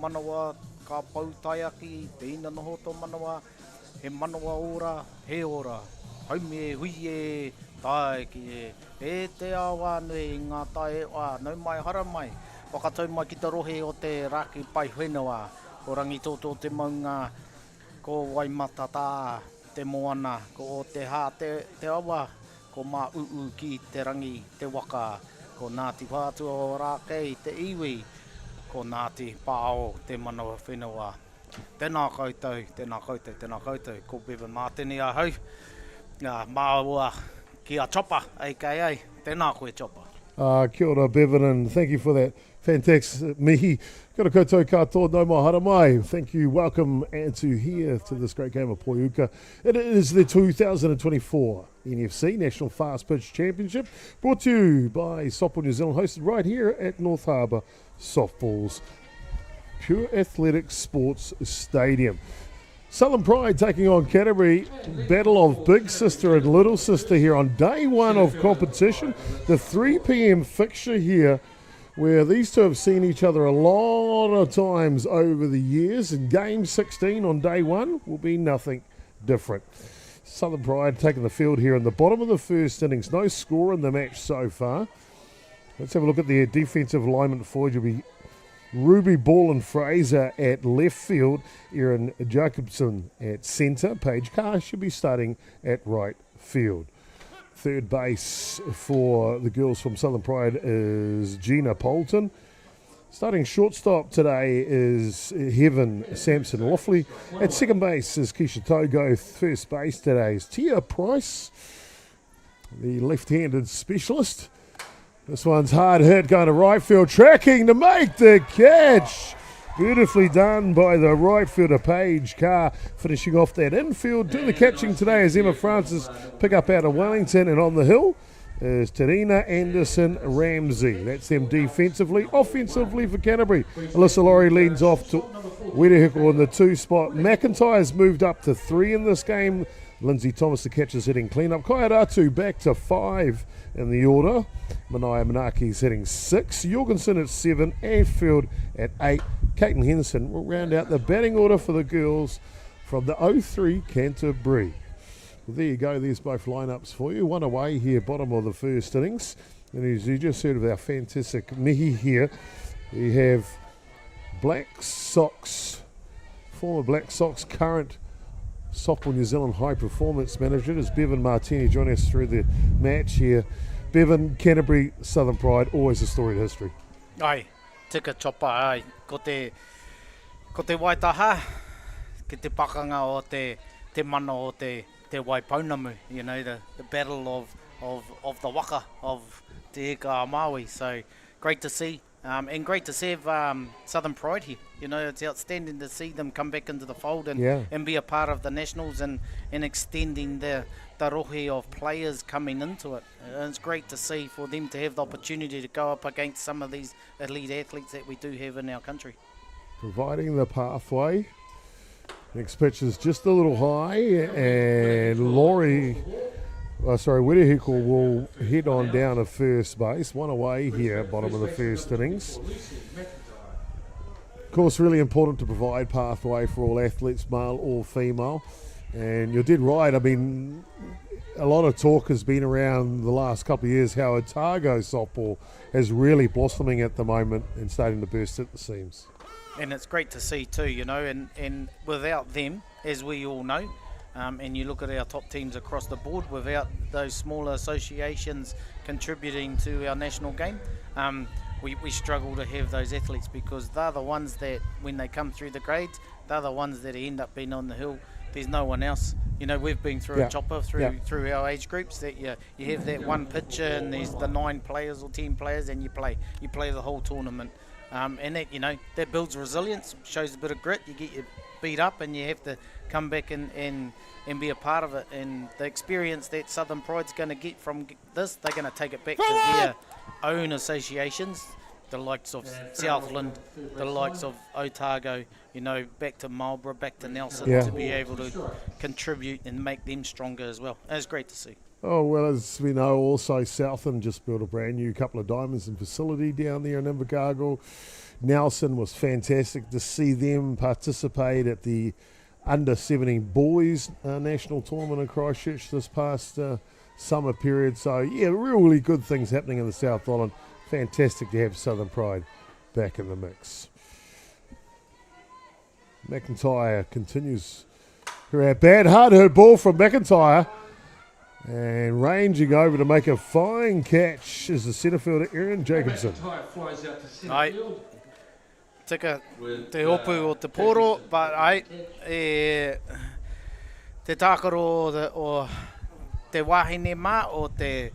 manawa ka pautaiaki, teina noho tō manawa, he manawa ora, he ora. Haume e hui e tae ki e te awa nei ngā tae oa, nau mai hara mai. Whakatau mai ki te rohe o te raki pai whenua, ko rangi tōtō te maunga, ko Waimata tā, te moana, ko o te hā te awa, ko mā uu ki te rangi, te waka, ko Ngāti Whātua o Rākei, te iwi, ko Ngāti Pāo, te manawa whenua. Tēnā koutou, tēnā koutou, tēnā koutou, ko Bevan Martini a hau. Māua ki a Chopper, a.k.a. Tēnā koe Chopper. Kia ora Bevan, and thank you for that fantastic mihi. Kia ora koutou katoa, no mai hara mai. Thank you, welcome and to here to this great game of Poiuka. It is the 2024 NFC National Fast Pitch Championship, brought to you by Softball New Zealand, hosted right here at North Harbour Softball's Pure Athletics Sports Stadium. Southern Pride taking on Canterbury, battle of big sister and little sister here on day one of competition. The 3 p.m. fixture here, where these two have seen each other a lot of times over the years, and game 16 on day one will be nothing different. Southern Pride taking the field here in the bottom of the first innings. No score in the match so far. Let's have a look at their defensive alignment forward. You'll be Ruby Ball and Fraser at left field. Erin Jacobson at centre. Paige Carr should be starting at right field. Third base for the girls from Southern Pride is Gina Poulton. Starting shortstop today is Heaven Sampson Loffley. At second base is Keisha Togo. First base today is Tia Price, the left-handed specialist. This one's hard hit, going to right field, tracking to make the catch. Beautifully done by the right fielder, Paige Carr, finishing off that infield. Doing the catching today is Emma Francis, pick up out of Wellington, and on the hill is Tarina Anderson Ramsey. That's them defensively. Offensively for Canterbury, Alyssa Laurie leads off to Wedehickle in the 2 spot. McIntyre's moved up to 3 in this game. Lindsay Thomas, the catcher's hitting clean-up. Kaiaratu back to 5 in the order. Manaya Manaki's hitting 6. Jorgensen at 7. Anfield at 8. Caitlin Henderson will round out the batting order for the girls from the 03 Canterbury. Well, there you go. There's both lineups for you. One away here, bottom of the first innings. And as you just heard of our fantastic mihi here, we have Black Sox, former Black Sox, current Softball New Zealand High Performance Manager is Bevan Martini joining us through the match here. Bevan, Canterbury, Southern Pride, always a storied history. Ai, tika chopa ai. Ko te waitaha, ki te pakanga o te mana o te Waipounamu, you know, the battle of the waka of te Eka Maui. So great to see. And great to see Southern Pride here. You know, it's outstanding to see them come back into the fold and be a part of the Nationals and extending the rohe of players coming into it. And it's great to see for them to have the opportunity to go up against some of these elite athletes that we do have in our country. Providing the pathway. Next pitch is just a little high, and Wedehickle will head on down to first base. One away here, bottom of the first innings. Of course, really important to provide pathway for all athletes, male or female. And you're dead right. I mean, a lot of talk has been around the last couple of years how Otago softball is really blossoming at the moment and starting to burst at the seams. And it's great to see too, you know, and without them, as we all know, and you look at our top teams across the board, without those smaller associations contributing to our national game, we struggle to have those athletes, because they're the ones that, when they come through the grades, they're the ones that end up being on the hill. There's no one else. You know, we've been through a chopper through our age groups that you have that one pitcher and there's the 9 players or 10 players and you play the whole tournament. And that, you know, that builds resilience, shows a bit of grit. You get your beat up and you have to come back and be a part of it. And the experience that Southern Pride's going to get from this, they're going to take it back to their own associations, the likes of Southland, the likes of Otago, you know, back to Marlborough, back to Nelson, to be able to contribute and make them stronger as well. And it's great to see. Oh, well, as we know, also Southland just built a brand new couple of diamonds and facility down there in Invercargill. Nelson was fantastic to see them participate at the under-17 boys national tournament in Christchurch this past summer period. So, yeah, really good things happening in the South Island. Fantastic to have Southern Pride back in the mix. McIntyre continues her bad hard-hit ball from McIntyre. And ranging over to make a fine catch is the centre fielder, Erin Jacobson. Ai, tika te hopu o te poro, but te tākaro o te wahine mā o te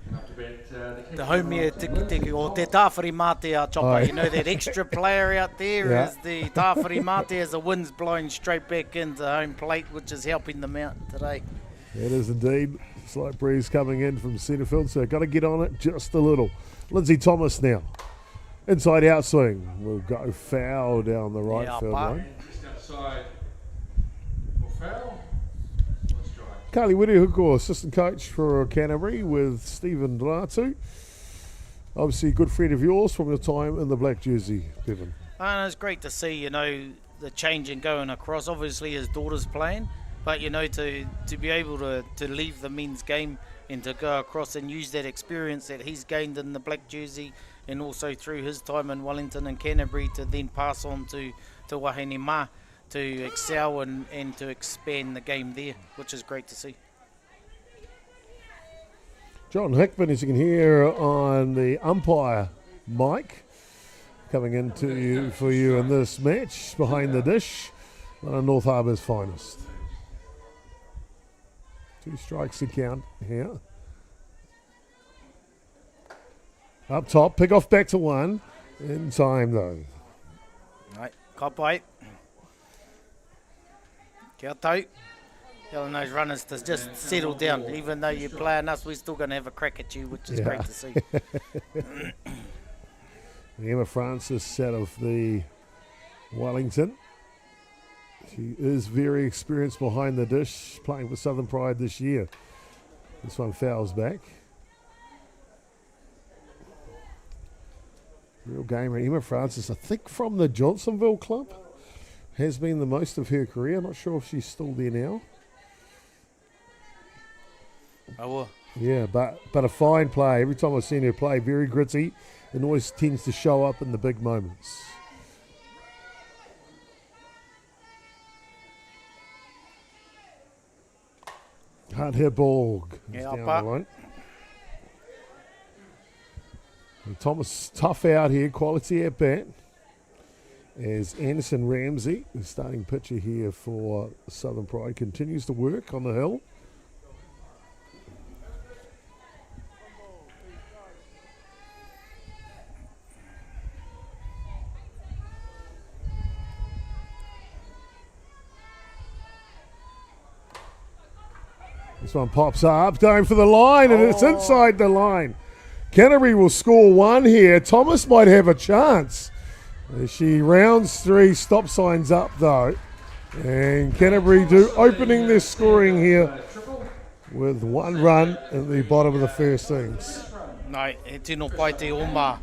haumia tiki o te tāwhari mate a chopper. You know, that extra player out there is the tāwhari mate as the wind's blowing straight back into home plate, which is helping them out today. It is indeed. Slight breeze coming in from centre field, so got to get on it just a little. Lindsay Thomas now. Inside out swing. Will go foul down the right field line. Just outside for foul. Let's try. Carly Wedehickle, assistant coach for Canterbury with Stephen Donatu. Obviously a good friend of yours from your time in the black jersey, Bevan. And it's great to see, you know, the change in going across. Obviously his daughter's playing. But, you know, to be able to leave the men's game and to go across and use that experience that he's gained in the black jersey and also through his time in Wellington and Canterbury to then pass on to Wahine Ma to excel and to expand the game there, which is great to see. John Hickman, as you can hear on the umpire mic, coming into you for you in this match behind the dish, one of North Harbour's finest. 2 strikes to count here. Up top, pick off back to 1. In time though. Right, ka pai. Kia tau. Telling those runners to just settle down. Even though you're playing us, we're still going to have a crack at you, which is great to see. Emma Francis out of the Wellington. She is very experienced behind the dish, playing for Southern Pride this year. This one fouls back. Real gamer. Emma Francis, I think from the Johnsonville club, has been the most of her career. Not sure if she's still there now. Oh, well. Yeah, but a fine play. Every time I've seen her play, very gritty, and always tends to show up in the big moments. Hard hit ball. Down the line. And Thomas tough out here, quality at bat. As Anderson Ramsey, the starting pitcher here for Southern Pride, continues to work on the hill. This one pops up, going for the line, and it's inside the line. Canterbury will score 1 here. Thomas might have a chance. As she rounds 3, stop signs up though. And Canterbury opening their scoring here with 1 run at the bottom of the first innings. Nai, e tino pai te oma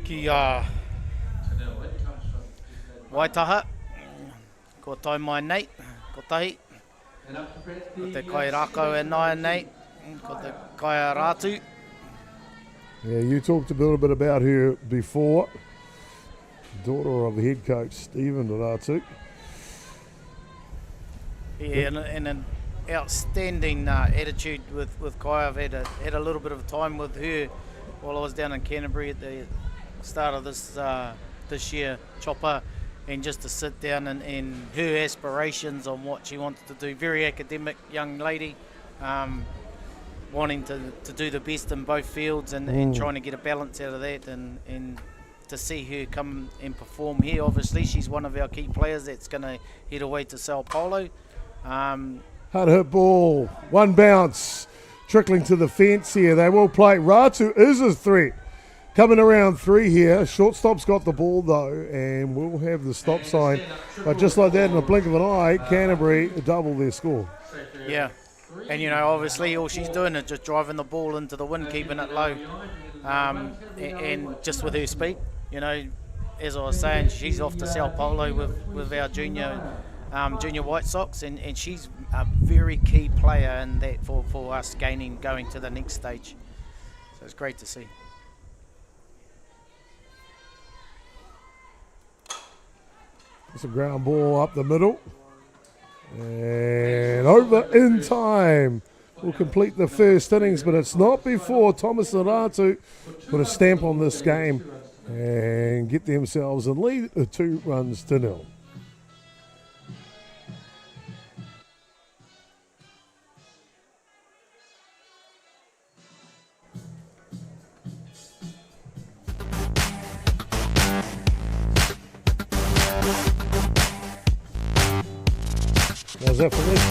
ki Waitaha. Ko tai mai nei, ko tahi. Ko te kai rako e nai nei, ko te kai a rātu. Yeah, you talked a little bit about her before. Daughter of the head coach, Stephen Ratu. Yeah, and an outstanding attitude with Kai. I've had a little bit of time with her while I was down in Canterbury at the start of this year, Chopper, and just to sit down and her aspirations on what she wants to do. Very academic young lady. Wanting to do the best in both fields and trying to get a balance out of that and to see her come and perform here. Obviously, she's one of our key players that's going to head away to Sao Paulo. Hard hit ball, 1 bounce, trickling to the fence here. They will play. Ratu is a threat. Coming around 3 here. Shortstop's got the ball though, and we'll have the stop sign. But just like that, in a blink of an eye, Canterbury double their score. Yeah. And, you know, obviously all she's doing is just driving the ball into the wind, keeping it low. And just with her speed, you know, as I was saying, she's off to Sao Paulo with our junior White Sox, and she's a very key player in that for us going to the next stage. So it's great to see. It's a ground ball up the middle. And over in time. Will complete the first innings, but it's not before Thomas and Ratu put a stamp on this game and get themselves in lead 2 runs to 0. How's that for this?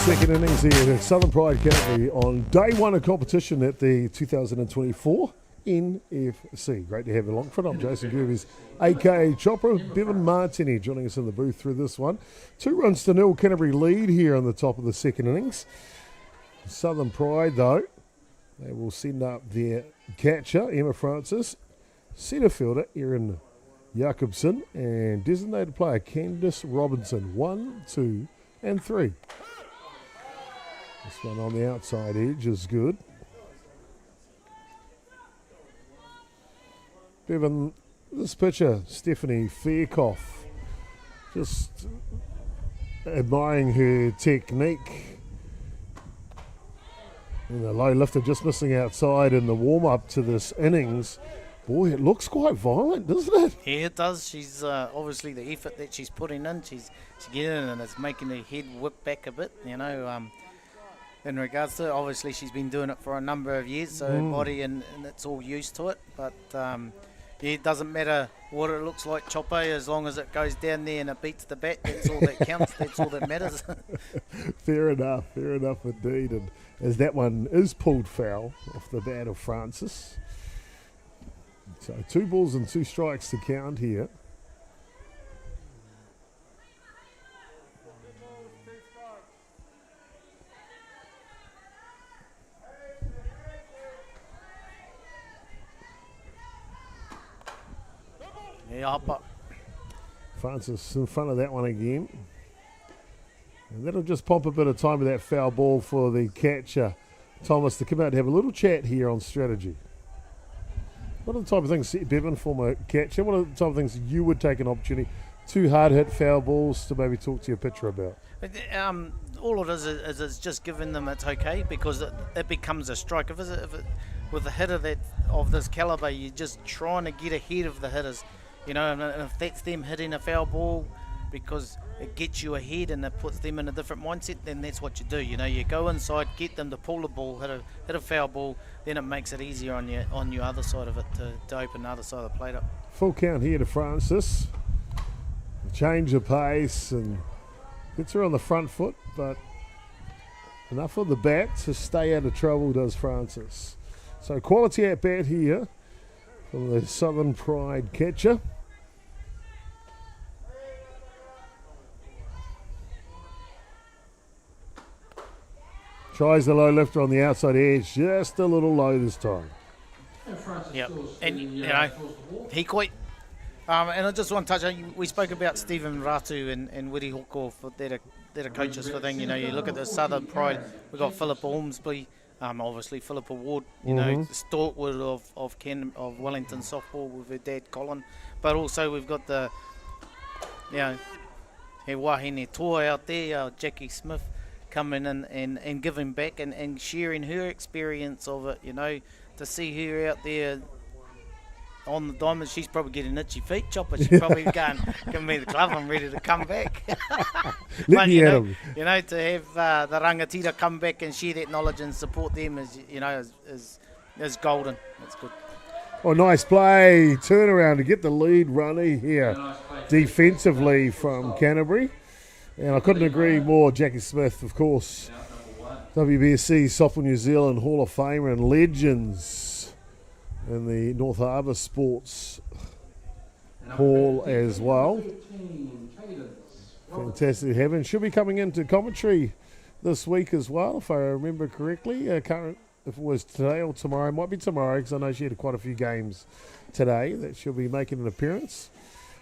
second innings here at Southern Pride Canterbury on day one of competition at the 2024 NFC. Great to have you along. I'm Jason Gerbes, aka Chopper. Bevan Martini joining us in the booth through this one. 2-0 Canterbury lead here on the top of the second innings. Southern Pride, though, they will send up their catcher, Emma Francis, centre fielder, Erin Jacobson, and designated player, Candice Robinson. 1, 2, and 3. This one on the outside edge is good. Bevan, this pitcher, Stephanie Faircoff, just admiring her technique. And the low lifter just missing outside in the warm-up to this innings. Boy, it looks quite violent, doesn't it? Yeah, it does. She's obviously the effort that she's putting in. She's getting in and it's making her head whip back a bit, you know. In regards to it, obviously she's been doing it for a number of years, so her body and it's all used to it. But yeah, it doesn't matter what it looks like, Chopper, as long as it goes down there and it beats the bat. That's all that counts. That's all that matters. Fair enough indeed. And as that one is pulled foul off the bat of Francis. So 2 balls and 2 strikes to count here. Yeah, but Francis in front of that one again. And that'll just pop a bit of time with that foul ball for the catcher, Thomas, to come out and have a little chat here on strategy. What are the type of things, Bevan, former catcher, what are the type of things you would take an opportunity, 2 hard-hit foul balls to maybe talk to your pitcher about? All it is it's just giving them it's okay because it becomes a strike. If with a hitter of this calibre, you're just trying to get ahead of the hitters. You know, and if that's them hitting a foul ball because it gets you ahead and it puts them in a different mindset, then that's what you do. You know, you go inside, get them to pull the ball, hit a foul ball, then it makes it easier on your other side of it to open the other side of the plate up. Full count here to Francis. Change of pace and gets her on the front foot, but enough of the bat to stay out of trouble does Francis. So quality at bat here from the Southern Pride catcher. Tries the low lifter on the outside edge, just a little low this time. Yep, and you know, he quite. And I just want to touch on, we spoke about Stephen Ratu and Wiri Hoko for that are coaches for thing. You know, you look at the Southern Pride, we've got Philippa Ormsby, obviously Philippa Ward, you know, stalwart of Wellington softball with her dad Colin, but also we've got the, you know, he wahine toa out there, Jackie Smith, coming in and giving back and sharing her experience of it, you know, to see her out there on the diamond. She's probably getting itchy feet, Chopper. She's probably going, give me the glove, I'm ready to come back. But, you know, to have the rangatira come back and share that knowledge and support them is golden. That's good. Oh, nice play. Turnaround to get the lead runner here defensively from Canterbury. And I couldn't agree more. Jackie Smith, of course, WBSC Softball New Zealand Hall of Famer and legends in the North Harbour Sports Hall as well. Fantastic to have. And she'll be coming into commentary this week as well, if I remember correctly. I can't, if it was today or tomorrow. It might be tomorrow because I know she had quite a few games today that she'll be making an appearance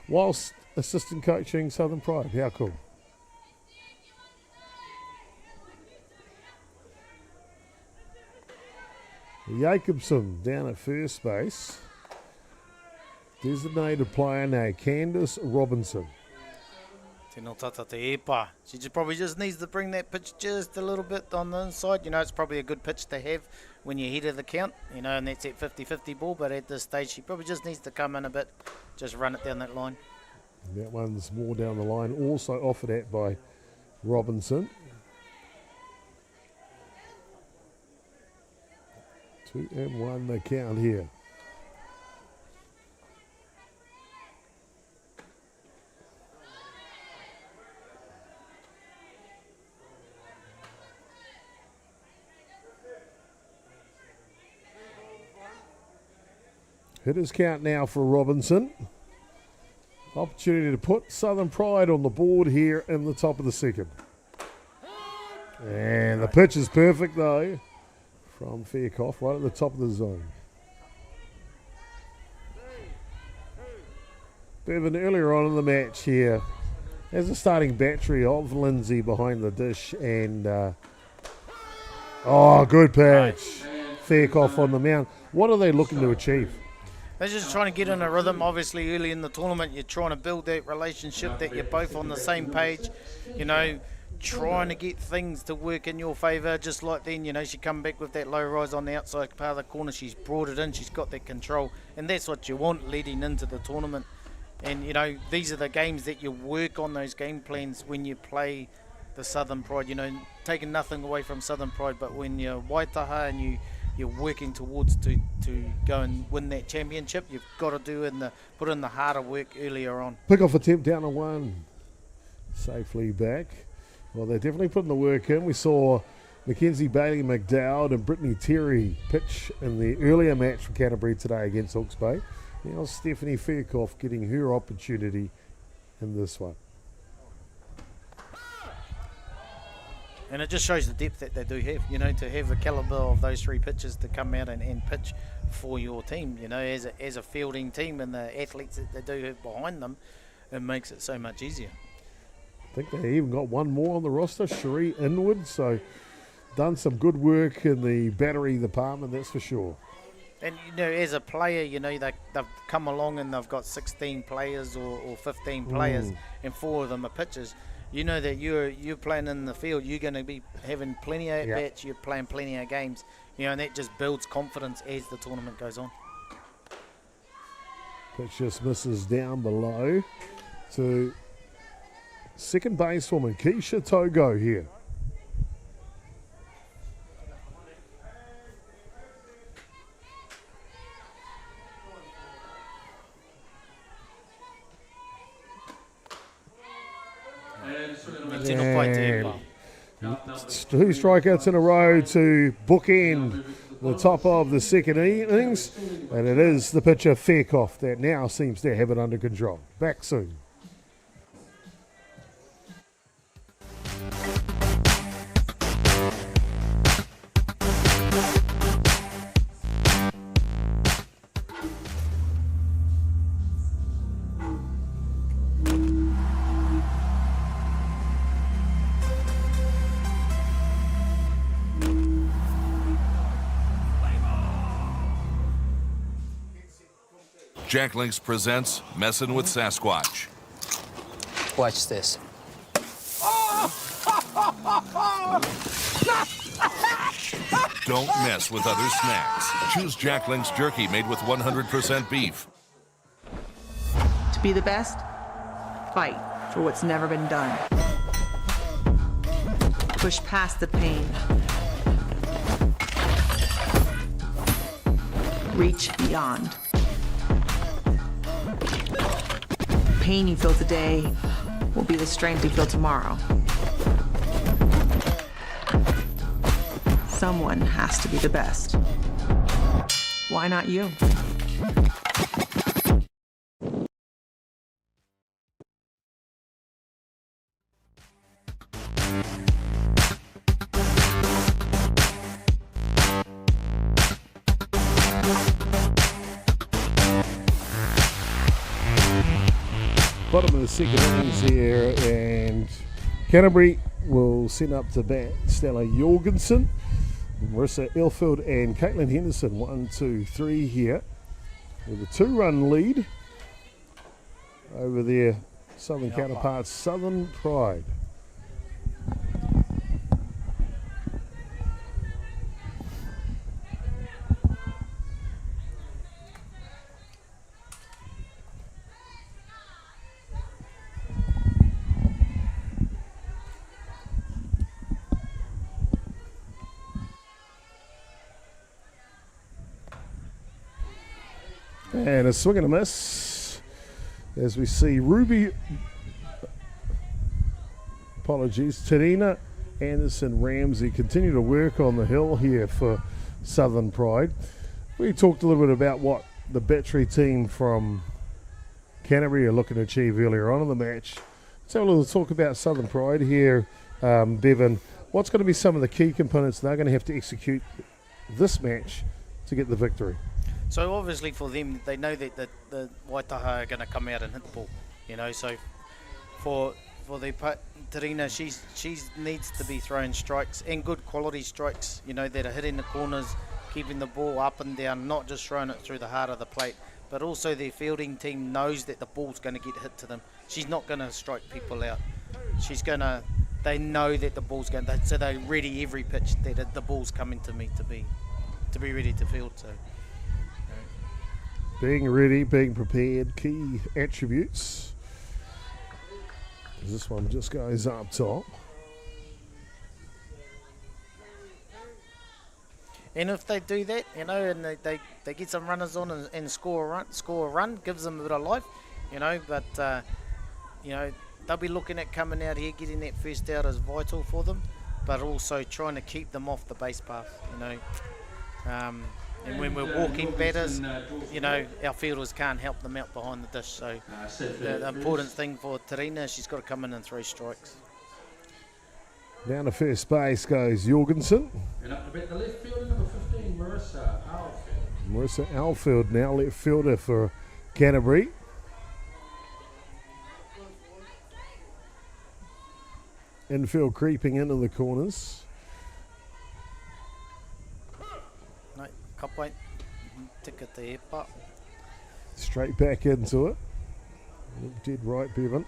whilst assistant coaching Southern Pride. How cool. Jacobson down at first base. Designated player now, Candice Robinson. Tēnā tata te epa. She probably just needs to bring that pitch just a little bit on the inside. You know, it's probably a good pitch to have when you're ahead of the count, you know, and that's that 50-50 ball. But at this stage, she probably just needs to come in a bit, just run it down that line. That one's more down the line, also offered at by Robinson. 2-1 the count here. Hitters count now for Robinson. Opportunity to put Southern Pride on the board here in the top of the second. And the pitch is perfect though from Fairclough, right at the top of the zone. Bevan earlier on in the match here has a starting battery of Lindsay behind the dish and good patch. Fairclough on the mound. What are they looking to achieve? They're just trying to get in a rhythm. Obviously, early in the tournament, you're trying to build that relationship that you're both on the same page. You know, trying to get things to work in your favour. Just like then, you know, she come back with that low rise on the outside part of the corner. She's brought it in. She's got that control. And that's what you want leading into the tournament. And, you know, these are the games that you work on, those game plans when you play the Southern Pride. You know, taking nothing away from Southern Pride, but when you're Waitaha and you're working towards to go and win that championship, you've got to put in the harder work earlier on. Pick off attempt down to one. Safely back. Well, they're definitely putting the work in. We saw Mackenzie Bailey McDowd and Brittany Terry pitch in the earlier match for Canterbury today against Hawke's Bay. Now Stephanie Fairclough getting her opportunity in this one. And it just shows the depth that they do have, you know, to have the calibre of those three pitchers to come out and pitch for your team, you know, as a fielding team and the athletes that they do have behind them, it makes it so much easier. I think they even got one more on the roster, Cherie Inwood, so done some good work in the battery department, that's for sure. And, you know, as a player, you know, they've come along and they've got 16 players or 15 players and 4 of them are pitchers. You know that you're playing in the field, you're going to be having plenty of at-bats, you're playing plenty of games, you know, and that just builds confidence as the tournament goes on. Pitch just misses down below to second basewoman Keisha Togo here. Two strikeouts in a row to bookend the top of the second innings, and it is the pitcher Fairclough that now seems to have it under control. Back soon. Jack Links presents Messin' with Sasquatch. Watch this. Don't mess with other snacks. Choose Jack Links jerky made with 100% beef. To be the best, fight for what's never been done. Push past the pain. Reach beyond. Pain you feel today will be the strength you feel tomorrow. Someone has to be the best. Why not you? Bottom of the second innings here, and Canterbury will send up to bat Stella Jorgensen, Marissa Ilfield and Caitlin Henderson. 1, 2, 3 here with a 2-run lead over their southern counterparts, Southern Pride. And a swing and a miss as we see Tarina Anderson Ramsey continue to work on the hill here for Southern Pride. We talked a little bit about what the battery team from Canterbury are looking to achieve earlier on in the match. So we'll talk about Southern Pride here, Bevan. What's going to be some of the key components they're going to have to execute this match to get the victory? So obviously for them, they know that the Waitaha are going to come out and hit the ball, so for the Terina, she needs to be throwing strikes and good quality strikes, that are hitting the corners, keeping the ball up and down, not just throwing it through the heart of the plate, but also their fielding team knows that the ball's going to get hit to them. She's not going to strike people out. They know that the ball's going to, so they're ready every pitch that the ball's coming to me to be ready to field. So being ready, being prepared, key attributes. This one just goes up top. And if they do that, and they get some runners on and score a run, gives them a bit of life, but they'll be looking at coming out here, getting that first out is vital for them, but also trying to keep them off the base path, and when we're walking batters, our fielders can't help them out behind the dish. So the important thing for Terina, she's got to come in and throw strikes. Down to first base goes Jorgensen. And up to bat the left fielder, number 15, Marissa Alfield. Marissa Alfield now left fielder for Canterbury. Infield creeping into the corners. No, kapai. Tika te epa. Straight back into it. Dead right, Bevan.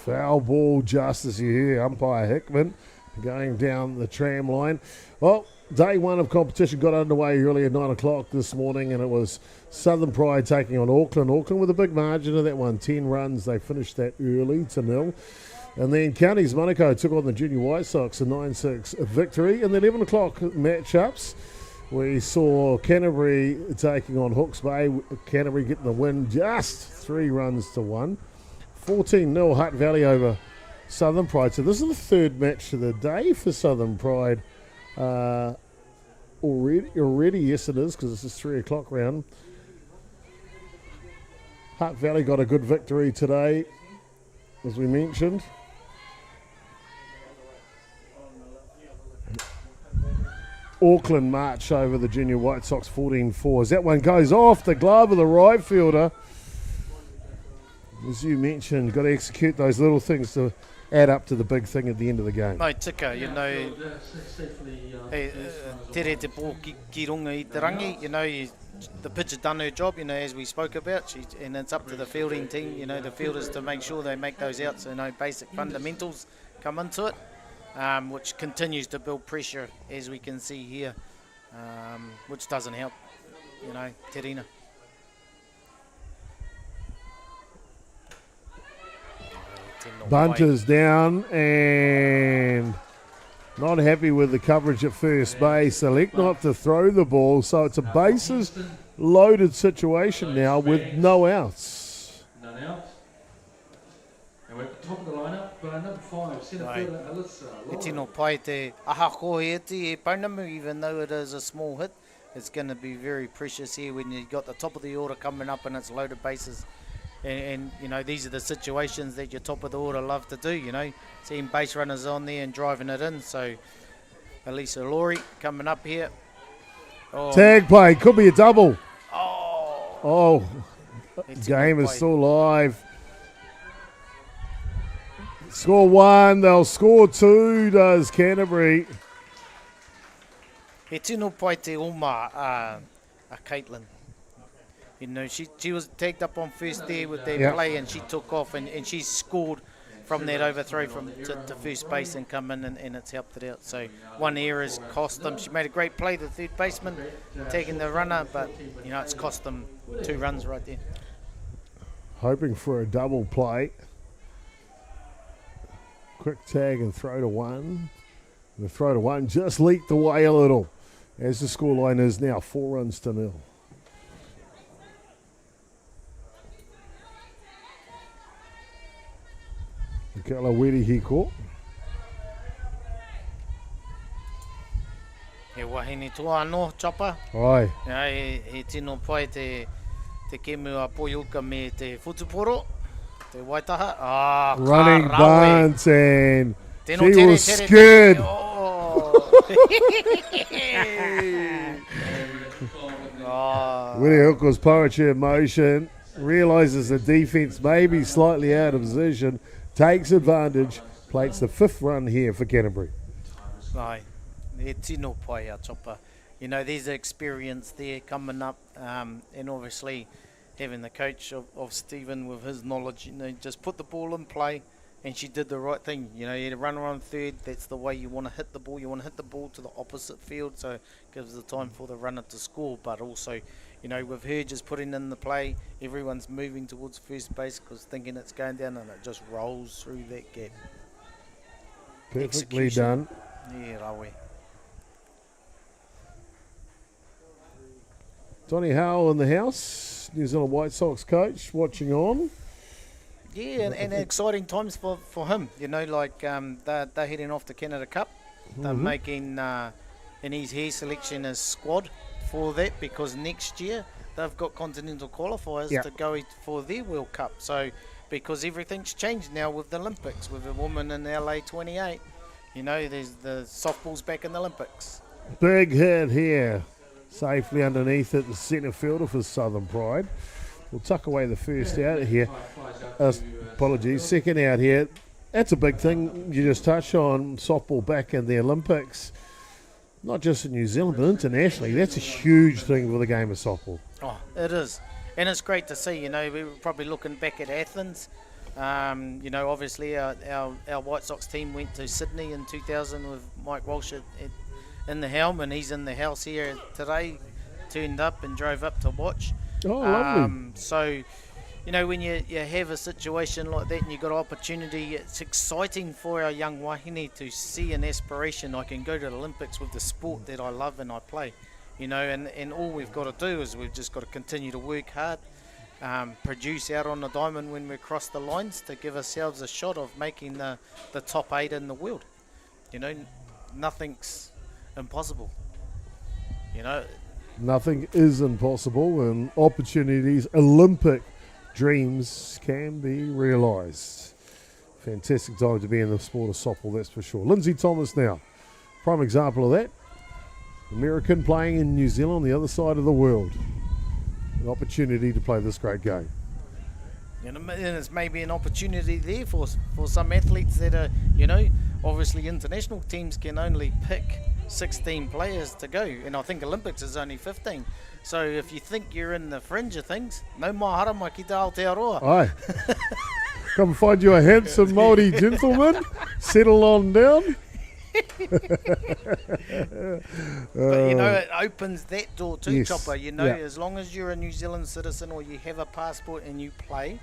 Foul ball just as you hear umpire Hickman going down the tram line. Well, day one of competition got underway early at 9 o'clock this morning, and it was Southern Pride taking on Auckland. Auckland with a big margin of that one, 10 runs. They finished that early to 0. And then Counties Monaco took on the Junior White Sox, a 9-6 victory. In the 11 o'clock matchups, we saw Canterbury taking on Hawke's Bay. Canterbury getting the win, just 3 runs to 1. 14-0 Hutt Valley over Southern Pride. So this is the third match of the day for Southern Pride. Already, yes it is, because this is 3 o'clock round. Hutt Valley got a good victory today, as we mentioned. Auckland march over the Junior White Sox 14-4. As that one goes off the glove of the right fielder. As you mentioned, got to execute those little things to add up to the big thing at the end of the game. No, tika, tere te pō ki runga I te rangi, the pitcher done her job, as we spoke about, and it's up to the fielding team, the fielders to make sure they make those outs, basic fundamentals come into it, which continues to build pressure, as we can see here, which doesn't help, Terina. Bunters down and not happy with the coverage at first base. Elect not to throw the ball, so it's a bases loaded situation now with no outs. None outs. And we're at the top of the lineup, number 5, centre fielder Alyssa. E tino pai te aha ko e te e Pounamu, even though it is a small hit, it's going to be very precious here when you've got the top of the order coming up and it's loaded bases. And these are the situations that your top of the order love to do, seeing base runners on there and driving it in. So Elisa Laurie coming up here. Oh. Tag play, could be a double. Oh, game is still live. Score 1, they'll score 2, does Canterbury. He tino pai te oma a Caitlin. She was tagged up on first there with their play, and she took off and she scored from that overthrow to first base and come in and it's helped it out. So one error has cost them. She made a great play, the third baseman, taking the runner, but it's cost them 2 runs right there. Hoping for a double play. Quick tag and throw to 1. And the throw to 1 just leaked away a little, as the scoreline is now 4 runs to 0. Kala Wiri hiko. He wahine toa anō, Chopper. Ai, He tino pai te kemu a Poiuka me te Whutuporo, te Waitaha. Ah, running ka rawe. bunt, and Tino she tere, was tere, scared. tere. Oh. Willie Hooker's poetry in motion, realises the defence may be slightly out of position, takes advantage, plates the 5th run here for Canterbury. Ai, e tino pai a Chopper. You know, there's experience there coming up, and obviously having the coach of Stephen with his knowledge, you know, just put the ball in play, and she did the right thing. You know, you had a runner on third, that's the way you want to hit the ball. You want to hit the ball to the opposite field, so it gives the time for the runner to score, but also, you know, with her just putting in the play, everyone's moving towards first base because thinking it's going down, and it just rolls through that gap. Perfectly Execution. done. Yeah, rawe. Donny Howell in the house, New Zealand White Sox coach, watching on. Yeah, and exciting times for him. You know, like they're heading off to Canada Cup. They're making in his hair selection as squad for that because next year they've got continental qualifiers to go for their World Cup. So because everything's changed now with the Olympics, with a woman in LA 28, you know, there's the softball's back in the Olympics. Big hit here, safely underneath it, the centre fielder for Southern Pride. We'll tuck away the first out here. Apologies, second out here. That's a big thing you just touched on, softball back in the Olympics. Not just in New Zealand, but internationally. That's a huge thing for the game of softball. Oh, it is. And it's great to see, you know, we were probably looking back at Athens. You know, obviously our White Sox team went to Sydney in 2000 with Mike Walsh in the helm, and he's in the house here today, turned up and drove up to watch. Oh, lovely. So, you know, when you have a situation like that and you've got opportunity, it's exciting for our young wahine to see an aspiration. I can go to the Olympics with the sport that I love and I play, you know, and all we've got to do is we've just got to continue to work hard, produce out on the diamond when we cross the lines to give ourselves a shot of making the top 8 in the world. You know, nothing's impossible, you know. Nothing is impossible, and opportunities, Olympic dreams can be realised. Fantastic time to be in the sport of softball, that's for sure. Lindsay Thomas now, prime example of that. American playing in New Zealand, the other side of the world. An opportunity to play this great game. And it's maybe an opportunity there for some athletes that are, you know, obviously international teams can only pick 16 players to go, and I think Olympics is only 15. So if you think you're in the fringe of things, no maharama ki te Aotearoa. Aye. Come find you a handsome Māori gentleman. Settle on down. But you know, it opens that door too, Yes. Chopper. You know, Yeah. as long as you're a New Zealand citizen or you have a passport and you play,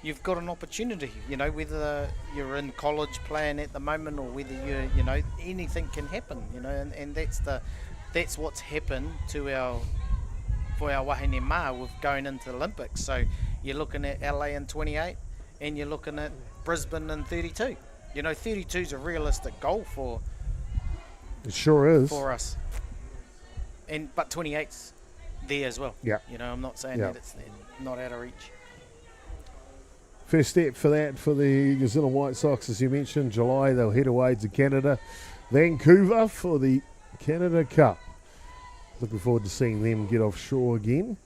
you've got an opportunity. You know, whether you're in college playing at the moment or whether you're, you know, anything can happen. You know, and that's what's happened to for our wahine mā with going into the Olympics. So you're looking at LA in 28 and you're looking at Brisbane in 32. You know, 32 is a realistic goal for It sure is. us. But 28's there as well. Yeah. You know, I'm not saying Yeah. that it's not out of reach. First step for that for the New Zealand White Sox, as you mentioned, July they'll head away to Canada, Vancouver for the Canada Cup. Looking forward to seeing them get offshore again.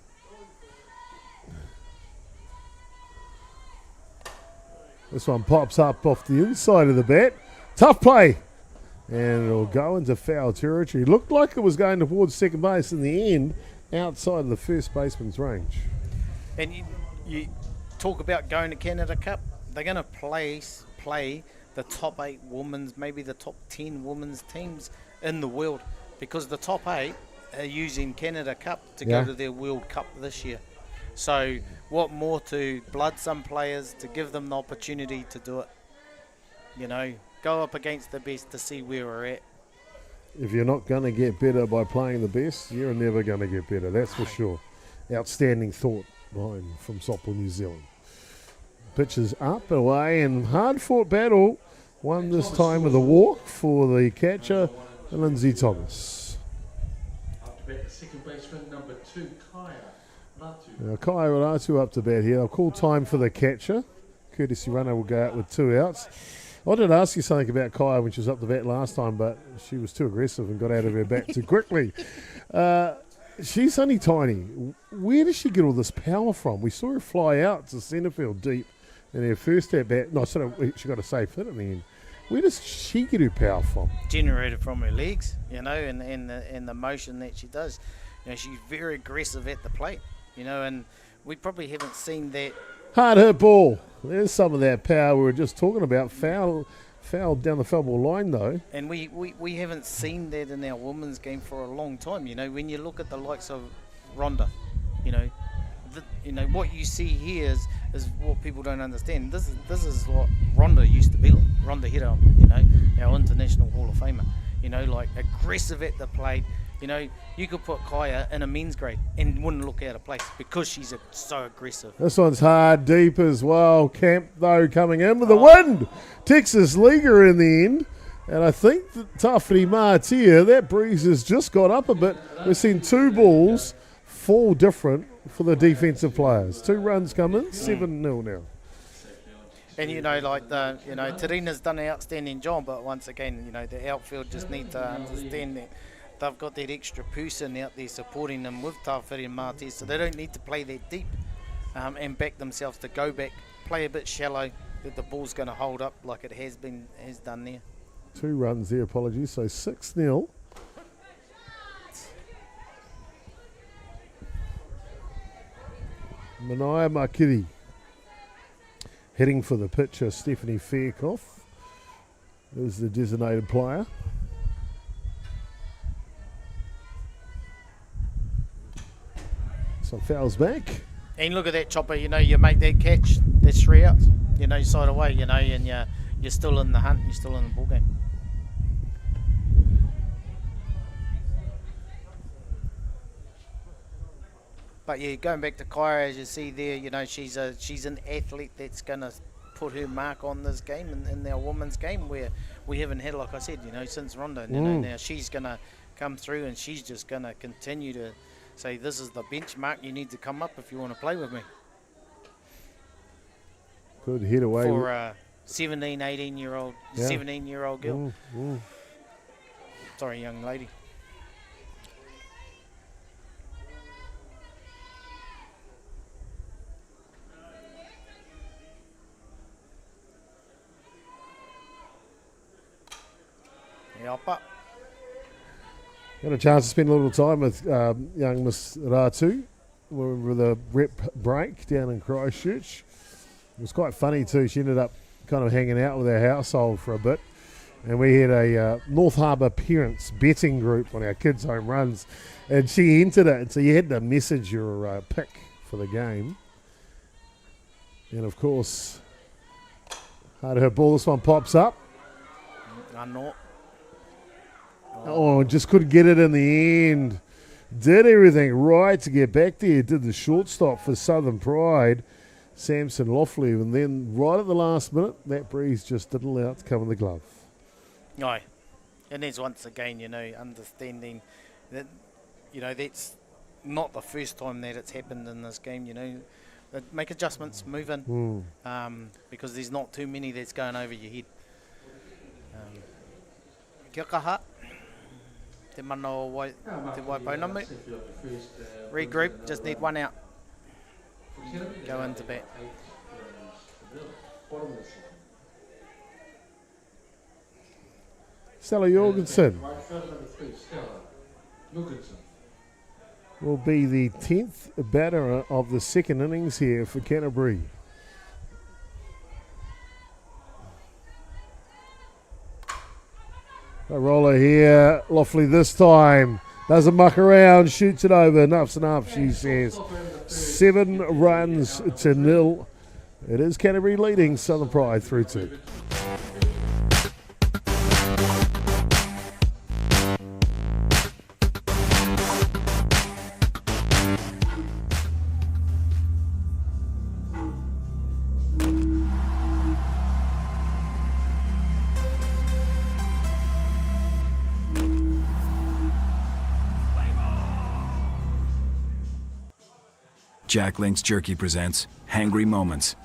This one pops up off the inside of the bat. Tough play. And it'll go into foul territory. Looked like it was going towards second base in the end, outside of the first baseman's range. And you talk about going to Canada Cup, they're going to play the top 8 women's, maybe the top 10 women's teams in the world, because the top 8 are using Canada Cup to go to their World Cup this year. So what more to blood some players to give them the opportunity to do it? You know, go up against the best to see where we're at. If you're not going to get better by playing the best, you're never going to get better, that's for sure. Outstanding thought behind from Softball New Zealand. pitch is up, away, and hard-fought battle. Won this time with a walk for the catcher, Lindsay Thomas. Up to bat, the second baseman, number 2, Kaya Ratu. Now, Kai Ratu up to bat here. I'll call time for the catcher. Courtesy runner will go out with 2 outs. I wanted to ask you something about Kai when she was up to bat last time, but she was too aggressive and got out of her bat too quickly. She's only tiny. Where does she get all this power from? We saw her fly out to centre field deep in her first at bat. No, she got a safe hit in the end. Where does she get her power from? Generated from her legs, you know, and the motion that she does. You know, she's very aggressive at the plate, you know, and we probably haven't seen that. Hard hit ball. There's some of that power we were just talking about. Foul down the foul ball line, though. And we haven't seen that in our women's game for a long time. You know, when you look at the likes of Rhonda, you know, what you see here is what people don't understand. This is what Rhonda used to be like. Rhonda Hira, you know, our International Hall of Famer. You know, like aggressive at the plate. You know, you could put Kaya in a men's grade and wouldn't look out of place because she's so aggressive. This one's hard, deep as well. Camp, though, coming in with the wind. Texas Leaguer in the end. And I think that Tawhiri Mātia, that breeze has just got up a bit. We've seen 2 balls fall different for the defensive players. 2 runs come in, 7-0 now. And, you know, like, Tarina's done an outstanding job, but once again, you know, the outfield just need to understand that they've got that extra person out there supporting them with Tawhiri Mātia, so they don't need to play that deep and back themselves to go back, play a bit shallow, that the ball's going to hold up like it has done there. 2 runs there, apologies, so 6-0. Manaia Makiri heading for the pitcher, Stephanie Fairclough is the designated player. So fouls back. And look at that chopper, you know, you make that catch, that's 3 outs, you know, side away, you know, and you're still in the hunt, you're still in the ball game. But yeah, going back to Kyra, as you see there, you know, she's an athlete that's going to put her mark on this game in our women's game, where we haven't had, like I said, you know, since Rhonda. You know, now she's going to come through and she's just going to continue to say, this is the benchmark, you need to come up if you want to play with me. Good hit away. For a 17-year-old girl. Sorry, young lady. Yapa. Got a chance to spend a little time with young Miss Ratu with a rep break down in Christchurch. It was quite funny too. She ended up kind of hanging out with our household for a bit, and we had a North Harbour parents betting group on our kids' home runs, and she entered it, and so you had to message your pick for the game. And of course, hard to her ball. This one pops up. Oh, just couldn't get it in the end. Did everything right to get back there. Did the shortstop for Southern Pride, Samson Loughley, and then right at the last minute, that breeze just didn't allow it to come in the glove. Aye. And there's once again, you know, understanding that, you know, that's not the first time that it's happened in this game, you know. But make adjustments, move in, because there's not too many that's going over your head. Kia kaha. Te mano wai, te waipaunamau. Regroup, just need 1 out. Go into bat. Stella Jorgensen will be the 10th batter of the second innings here for Canterbury. A roller here, Loughley this time. Doesn't muck around, shoots it over. Enough's enough, she says. 7 runs to 0. It is Canterbury leading Southern Pride 3-2. Jack Link's Jerky presents Hangry Moments.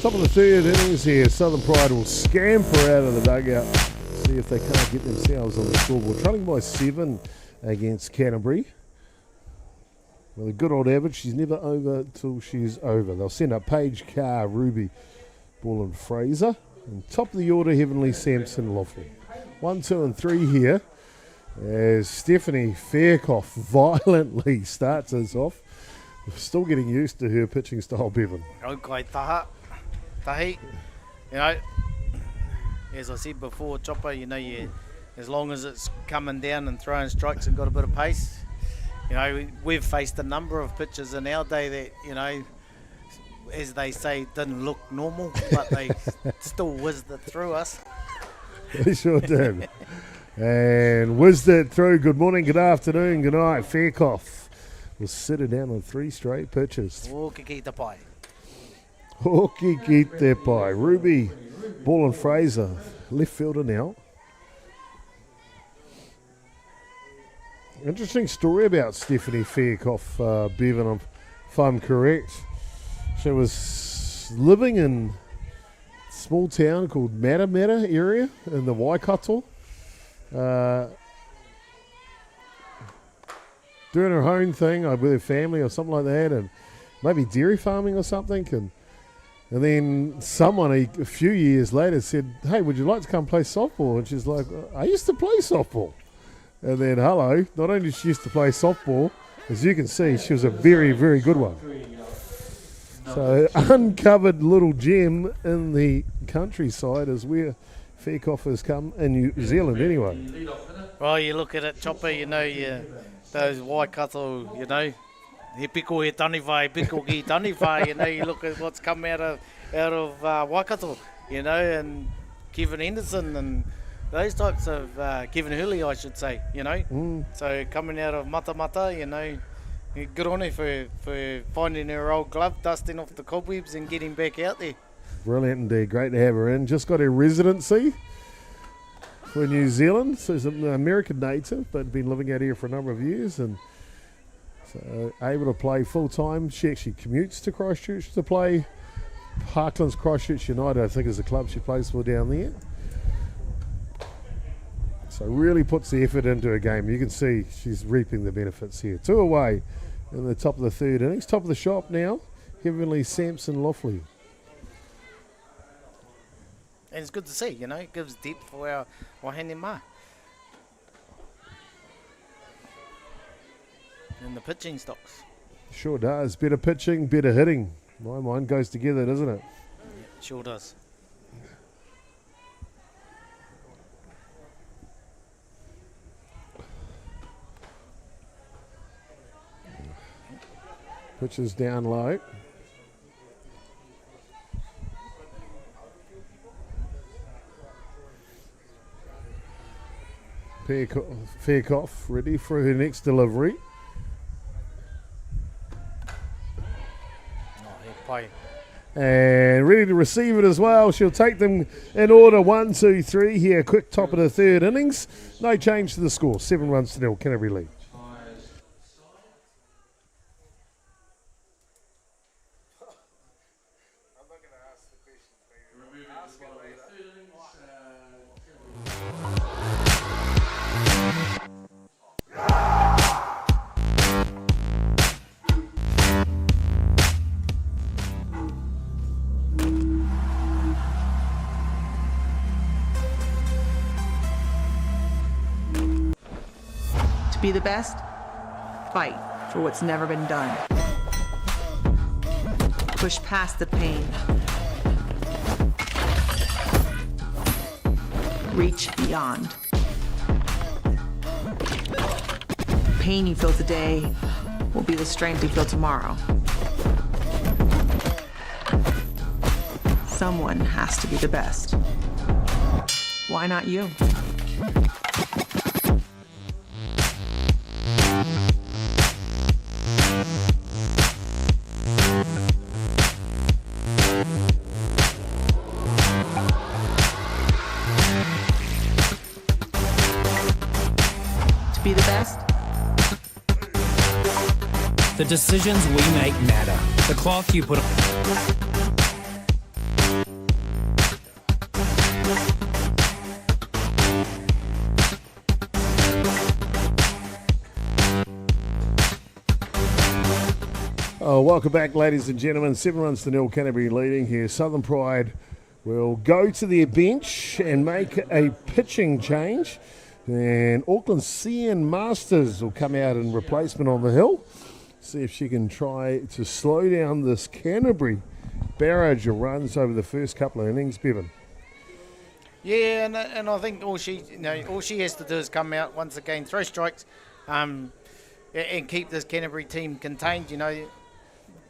Top of the third innings here, Southern Pride will scamper out of the dugout, see if they can't get themselves on the scoreboard. Trailing by 7 against Canterbury. With a good old average, she's never over till she's over. They'll send up Paige, Carr, Ruby, Ball and Fraser. And top of the order, Heavenly, Sampson, Loffley. 1, 2 and 3 here as Stephanie Faircoff violently starts us off. Still getting used to her pitching style, Bevan. Okay, tahi. You know, as I said before, Chopper, you know, as long as it's coming down and throwing strikes and got a bit of pace, you know, we've faced a number of pitches in our day that, you know, as they say, didn't look normal, but they still whizzed it through us. They sure did. And whizzed it through. Good morning, good afternoon, good night. Faircoff will sit it down on 3 straight pitches. Hoki ki te pai. Hoki ki te pai. Ruby, Ball and Fraser, left fielder now. Interesting story about Stephanie Faircoff, Bevan, if I'm correct. She was living in a small town called Matamata area in the Waikato. Doing her own thing with her family or something like that, and maybe dairy farming or something. And then someone a few years later said, hey, would you like to come play softball? And she's like, I used to play softball. And then, hello, not only did she used to play softball, as you can see, she was a very, very good one. So, uncovered little gem in the countryside is where Faircoff has come, in New Zealand anyway. Well, you look at it, Chopper, you know, those Waikato, you know, he piko he taniwhai, piko ki taniwhai, you know, you look at what's come out of Waikato, you know, and Kevin Henderson and those types of, Kevin Hurley, I should say, you know. So coming out of Matamata, you know, good on her for finding her old glove, dusting off the cobwebs and getting back out there. Brilliant indeed, great to have her in. Just got her residency for New Zealand. So she's an American native, but been living out here for a number of years, and so able to play full time. She actually commutes to Christchurch to play. Parkland's Christchurch United, I think, is the club she plays for down there. So really puts the effort into her game. You can see she's reaping the benefits here. 2 away in the top of the third innings. Top of the shop now, Heavenly Sampson Loffley. And it's good to see, you know, it gives depth for our wahine mā. And the pitching stocks. Sure does. Better pitching, better hitting. My mind goes together, doesn't it? Yeah, sure does. Pitches down low. Faircoff ready for her next delivery. And ready to receive it as well. She'll take them in order 1, 2, 3 here. Quick top of the third innings. No change to the score. 7 runs to 0. Canterbury lead. Be the best, fight for what's never been done. Push past the pain. Reach beyond. The pain you feel today will be the strength you feel tomorrow. Someone has to be the best. Why not you? To be the best? The decisions we make matter. The cloth you put on. Welcome back, ladies and gentlemen. 7-0 Canterbury leading here. Southern Pride will go to their bench and make a pitching change. And Auckland CN Masters will come out in replacement on the hill. See if she can try to slow down this Canterbury barrage of runs over the first couple of innings, Bevan. Yeah, and I think all she has to do is come out once again, throw strikes, and keep this Canterbury team contained.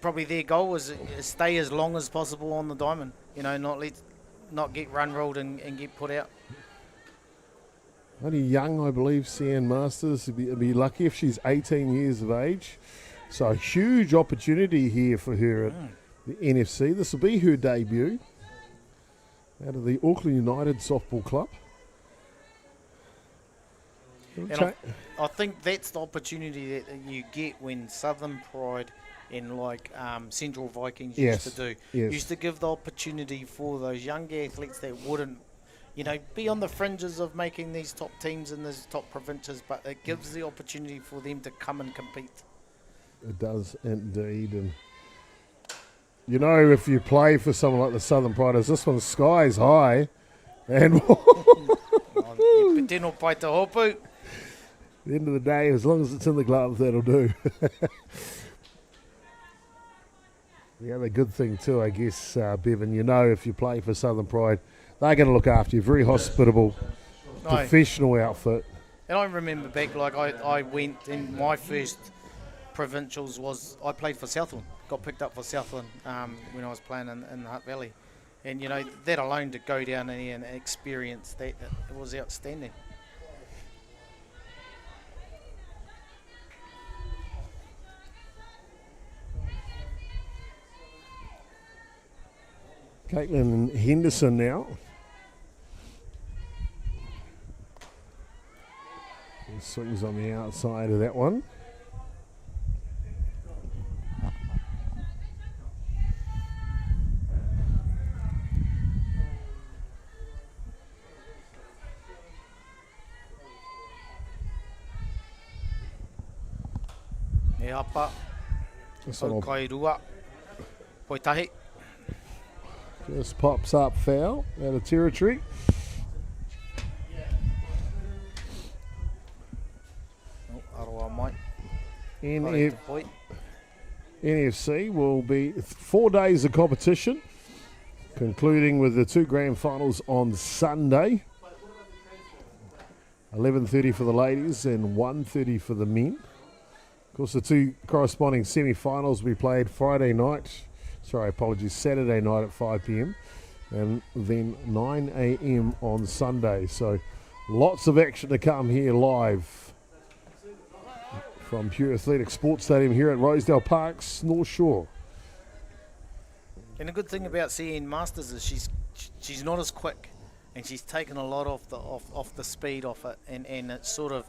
Probably their goal is stay as long as possible on the diamond. Not get run rolled and get put out. Only young, I believe, CN Masters. It'd be lucky if she's 18 years of age. So a huge opportunity here for her at the NFC. This will be her debut out of the Auckland United Softball Club. And I think that's the opportunity that you get when Southern Pride and Central Vikings used to do. Yes. Used to give the opportunity for those younger athletes that wouldn't, be on the fringes of making these top teams in these top provinces, but it gives the opportunity for them to come and compete. It does indeed. And if you play for someone like the Southern Pride, this one's skies high. And But then I'll bite the hopu. At the end of the day, as long as it's in the glove, that'll do. The other good thing too, I guess, Bevan, if you play for Southern Pride, they're going to look after you. Very hospitable, professional outfit. And I remember back, I went in my first provincials I played for Southland. Got picked up for Southland when I was playing in the Hutt Valley. And, that alone to go down there and experience that, it was outstanding. Caitlin Henderson now. Swings on the outside of that one. E hapa, o kairua, poitahi. Just pops up foul out of territory. NFC will be 4 days of competition, concluding with the 2 grand finals on Sunday. 11:30 for the ladies and 1:30 for the men. Of course, the 2 corresponding semi-finals will be played Saturday night at 5 p.m. and then 9 a.m. on Sunday. So lots of action to come here live from Pure Athletic Sports Stadium here at Rosedale Park's North Shore. And the good thing about CN Masters is she's not as quick, and she's taken a lot off the speed off it, and it's sort of,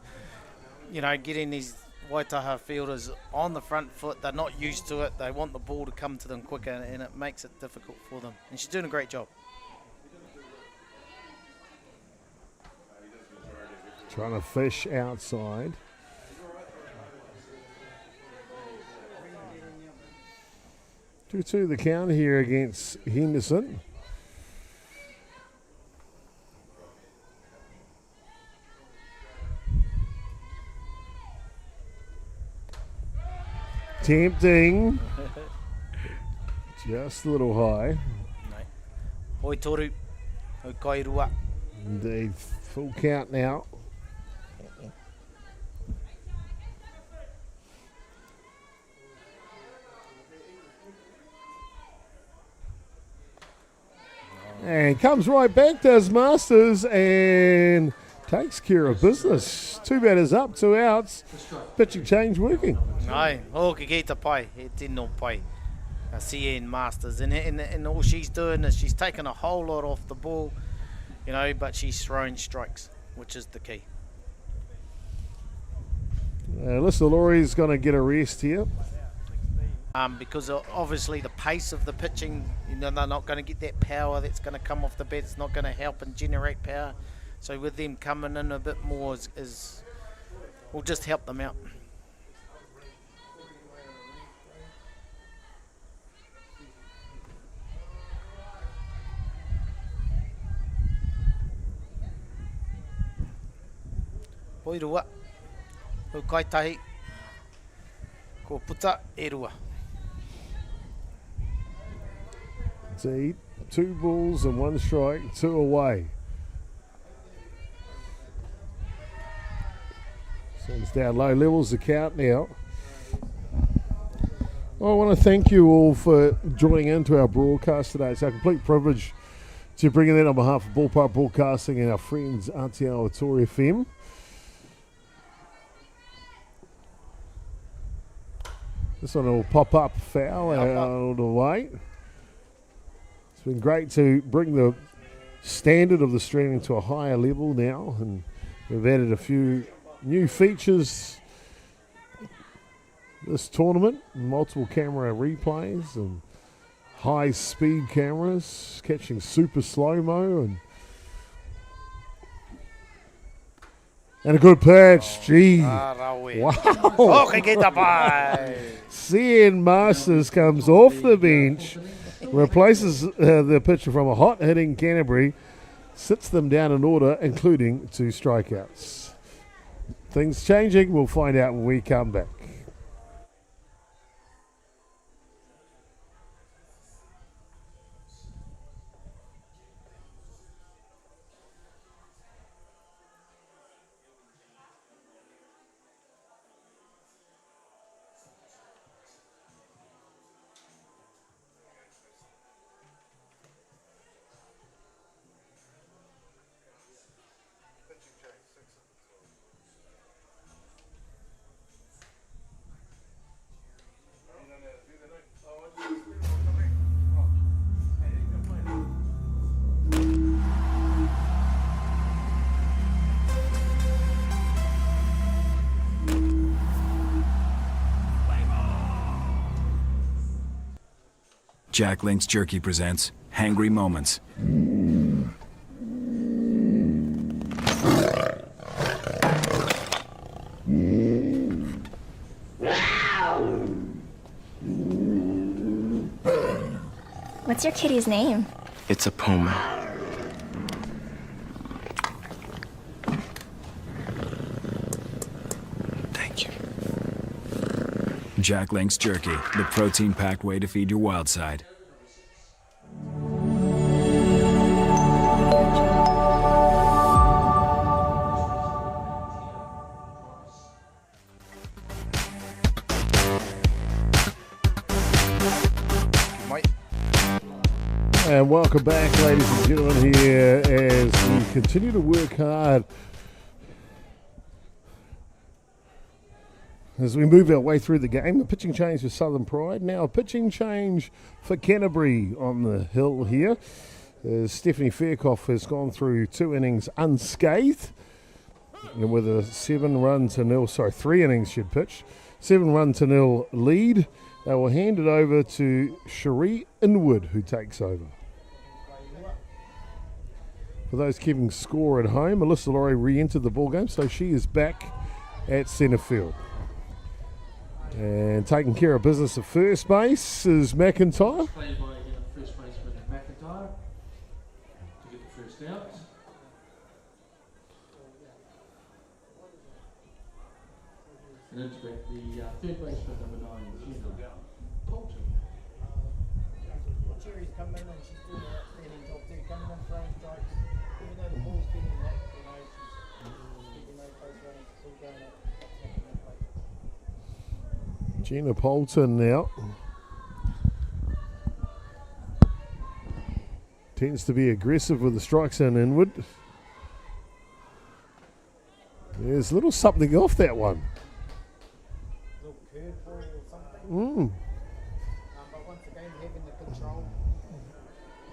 getting these Waitaha fielders on the front foot. They're not used to it. They want the ball to come to them quicker, and it makes it difficult for them. And she's doing a great job. Trying to fish outside. Two the count here against Henderson. Tempting. Just a little high. Hoi toru, hoi kairua. Indeed, full count now. And comes right back, does Masters, and takes care of business. 2 batters up, 2 outs. Pitching change working. Ai, hoki kei ta pai, he tino pai. CN Masters, and all she's doing is she's taking a whole lot off the ball, you know, but she's throwing strikes, which is the key. Alyssa Laurie's going to get a rest here. Because obviously the pace of the pitching, you know, they're not going to get that power that's going to come off the bat. It's not going to help and generate power. So with them coming in a bit more will just help them out. Poirua, ko kaitahi, ko puta e rua. Indeed, 2 balls and 1 strike, 2 away. Sun's down low, levels the count now. Well, I want to thank you all for joining into our broadcast today. It's our complete privilege to bring it in on behalf of Ballpark Broadcasting and our friends Atiawa Toa FM. This one will pop up foul out of the way. It's been great to bring the standard of the streaming to a higher level now, and we've added a few new features this tournament, multiple camera replays and high speed cameras catching super slow-mo and a good pitch. Gee. Wow. CN Masters comes off the bench, replaces the pitcher from a hot hitting Canterbury, sits them down in order, including 2 strikeouts. Things changing, we'll find out when we come back. Jack Link's Jerky presents Hangry Moments. What's your kitty's name? It's a puma. Thank you. Jack Link's Jerky, the protein-packed way to feed your wild side. And welcome back, ladies and gentlemen, here as we continue to work hard as we move our way through the game. A pitching change for Southern Pride. Now a pitching change for Canterbury on the hill here. Stephanie Faircoff has gone through 2 innings unscathed. And with a 3 innings she'd pitched. 7-0 lead. They will hand it over to Cherie Inwood, who takes over. For those keeping score at home, Alyssa Laurie re-entered the ballgame, so she is back at centre field. And taking care of business at first base is McIntyre. Played by first baseman McIntyre to get the first out. And into the third baseman, number 9, Gina Colton. Cherry's come in and she's doing an outstanding job too, coming in throwing strikes. Gina Poulton now. Tends to be aggressive with the strikes and inward. There's a little something off that one. Little curveball or something. But once again, having the control,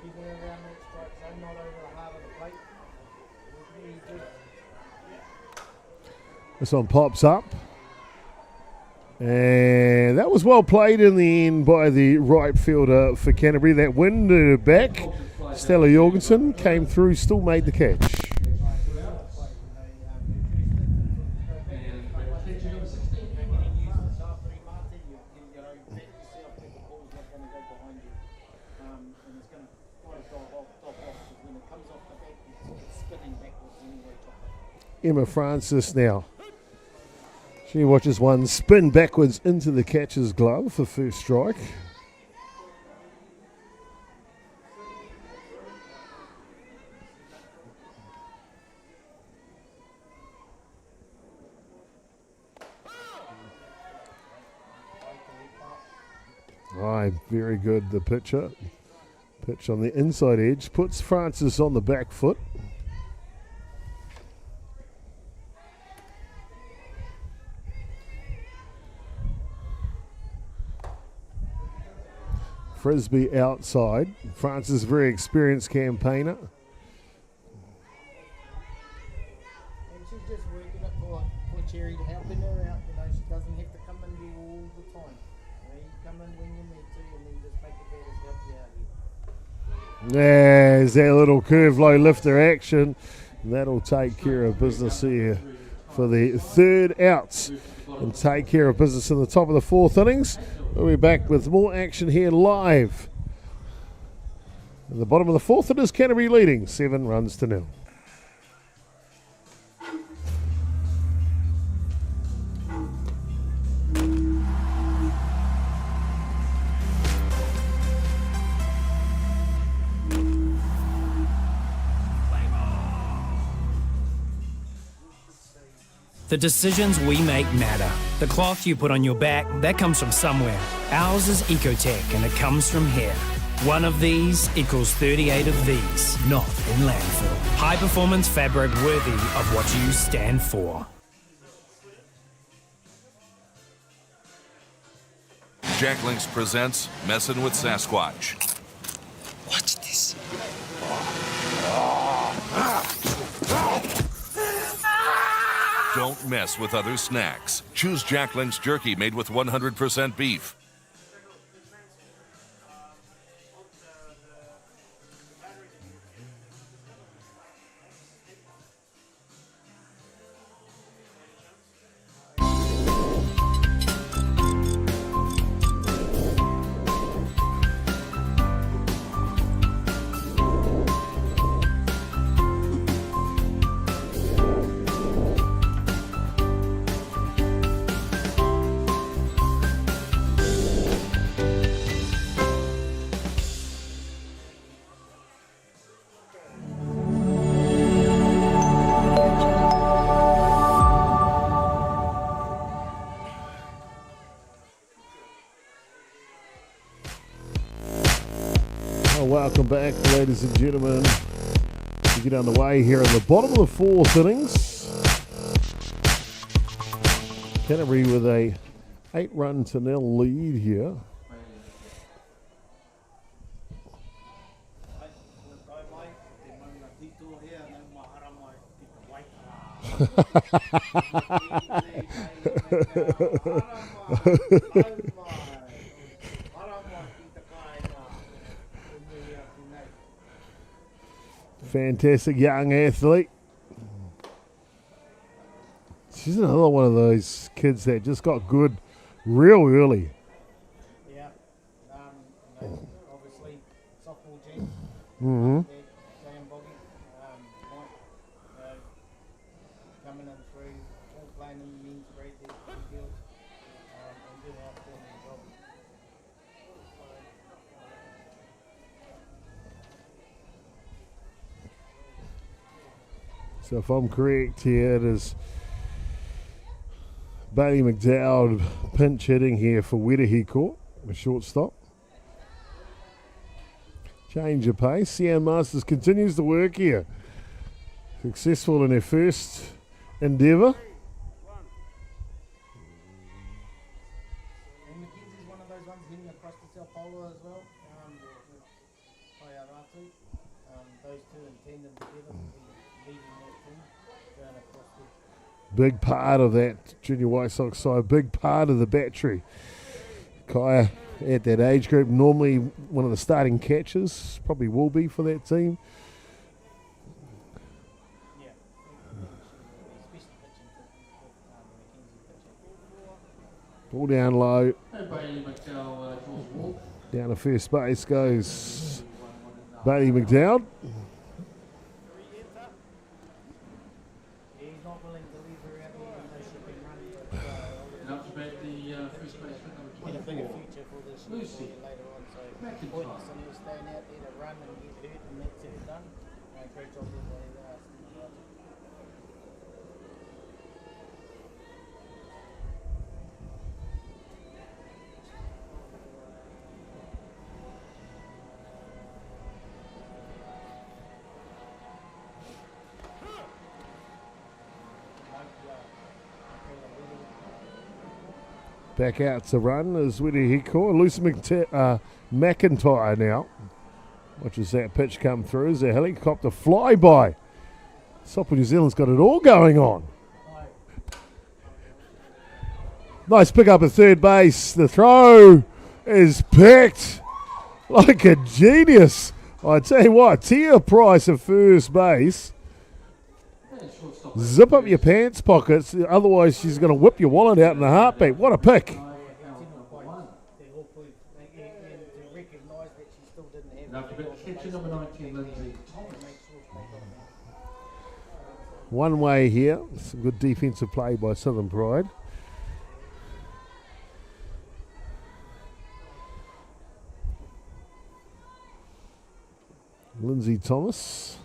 keeping it around that strike zone, not over the heart of the plate. It was really good. This one pops up. And that was well played in the end by the right fielder for Canterbury. That winded back. Stella Jorgensen came through, still made the catch. Emma Francis now. She watches one spin backwards into the catcher's glove for first strike. Aye, very good, the pitcher. Pitch on the inside edge, puts Francis on the back foot. Frisbee outside. Francis, very experienced campaigner. And she's just working it for Cherry to help her out. You know, she doesn't have to come in there all the time. You know, you come in when you need to, and then just make it better to help you out here. There's that little curve low lifter action. That'll take care of business here for the third outs and take care of business in the top of the fourth innings. We'll be back with more action here live. At the bottom of the fourth, it is Canterbury leading 7 runs to 0. The decisions we make matter. The cloth you put on your back, that comes from somewhere. Ours is Ecotech, and it comes from here. One of these equals 38 of these, not in landfill. High performance fabric worthy of what you stand for. Jack Links presents Messin' with Sasquatch. Watch this. Don't mess with other snacks. Choose Jack Links jerky made with 100% beef. Welcome back, ladies and gentlemen. We get underway here in the bottom of the fourth innings. Canterbury with a 8-run-0 lead here. Fantastic young athlete. She's another one of those kids that just got good real early. Yeah. Obviously, softball gene. Mm-hmm. Coming in through, all playing in the men's grade there, fields, and good outstanding as well. So if I'm correct here, it is Bailey McDowd pinch hitting here for Wirihiko, the shortstop. Change of pace. Sian Masters continues to work here. Successful in their first endeavour. And Mackenzie's one of those ones heading across to Sao Paulo as well. Those two in tandem together, leading that team going across the... Big part of that junior White Sox side, big part of the battery. Kaya at that age group, normally one of the starting catchers, probably will be for that team. Yeah, especially pitching with Mackenzie pitching. Ball down low. Bailey McDowell draws a walk. Down to first base goes Bailey McDowd. He's not willing to leave her out here unless she can run. And up to bat the first baseman, Get a number bigger 24. future for this Lucy. later on. So McIntyre. pointless in her staying out there to run and get hurt and that's it done. Great job everybody else. Back out to run is Wirihiko. Lucy McIntyre now. Watches that pitch come through as a helicopter flyby. Sopa New Zealand's got it all going on. Nice pick up at third base. The throw is picked like a genius. I tell you what, Tia Price at first base. Zip up your pants pockets, otherwise she's going to whip your wallet out in a heartbeat. What a pick. Catcher number 19, Lindsay Thomas. One way here. Some good defensive play by Southern Pride. Lindsay Thomas.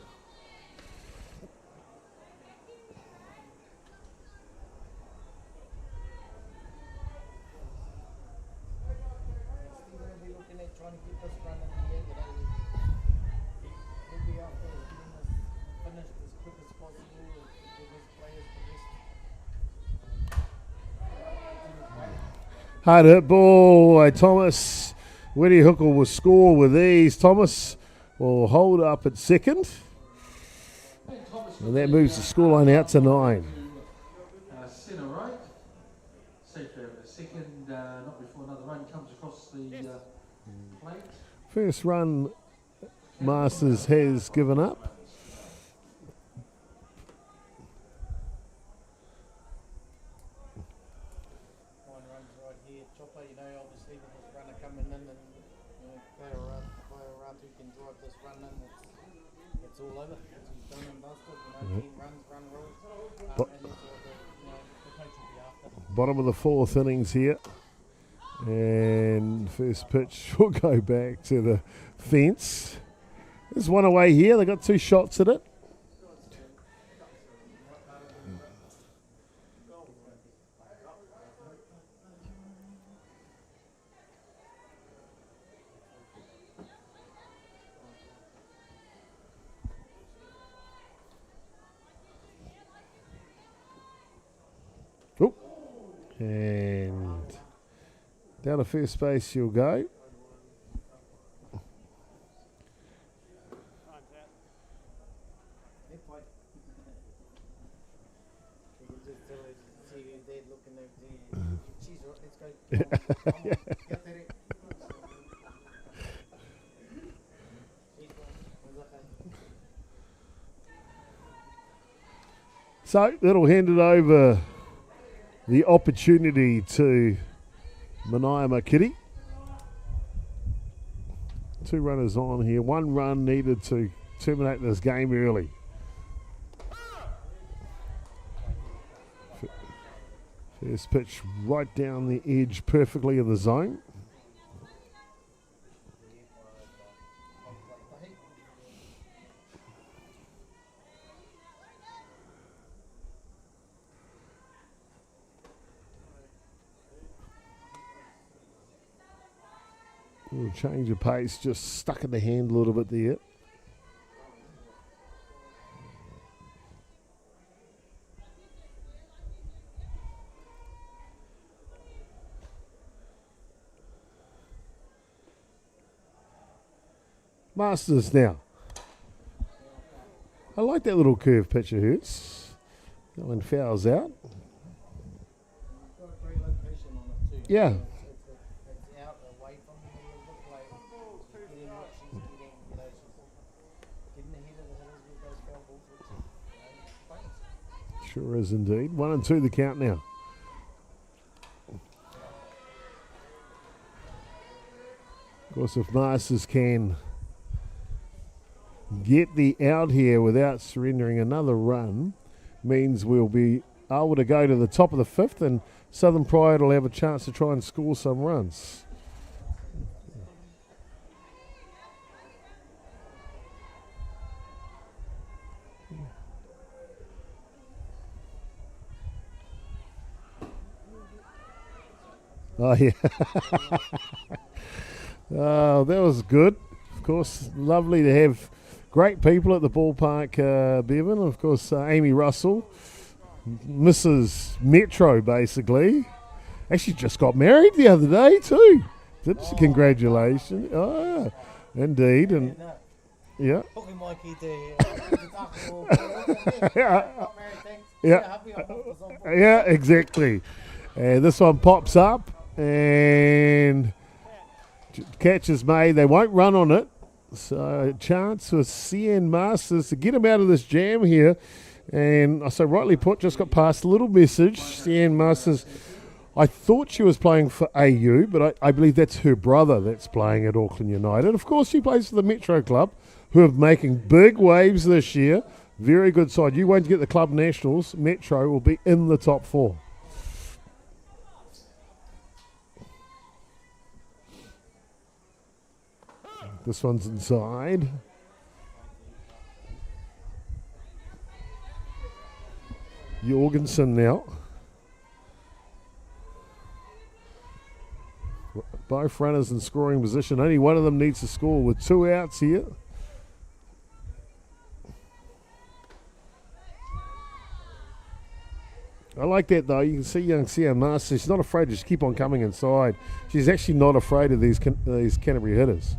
Hard hit ball by Thomas. Winnie Hooker will score with ease. Thomas will hold up at second. And that moves the scoreline out to 9. Centre right. Safely over the second, not before another run comes across the plate. First run Masters has given up. Bottom of the fourth innings here. And first pitch will go back to the fence. There's one away here. They got 2 shots at it. And down to first base you'll go. So that'll hand it over the opportunity to Manaia Makiri. 2 runners on here. 1 run needed to terminate this game early. First pitch right down the edge, perfectly in the zone. Little change of pace, just stuck in the hand a little bit there. Masters now. I like that little curve pitch of hers. That one fouls out. Yeah. Sure is indeed. 1-2 the count now. Of course, if Masters can get the out here without surrendering another run, means we'll be able to go to the top of the fifth, and Southern Pride will have a chance to try and score some runs. Oh, yeah. Oh, that was good. Of course, lovely to have great people at the ballpark, Bevan. Of course, Amy Russell, Mrs. Metro, basically. Actually, just got married the other day, too. Didn't she? Congratulations. Oh, indeed. And yeah. Yeah, exactly. And this one pops up, and catch is made. They won't run on it. So, chance for CN Masters to get him out of this jam here. And I so rightly put, just got past a little message. CN Masters, I thought she was playing for AU, but I believe that's her brother that's playing at Auckland United. Of course, she plays for the Metro Club, who are making big waves this year. Very good side. You won't get the club nationals. Metro will be in the top four. This one's inside. Jorgensen now. Both runners in scoring position. Only one of them needs to score with 2 outs here. I like that though. You can see young CN Masters. She's not afraid to just keep on coming inside. She's actually not afraid of these Canterbury hitters.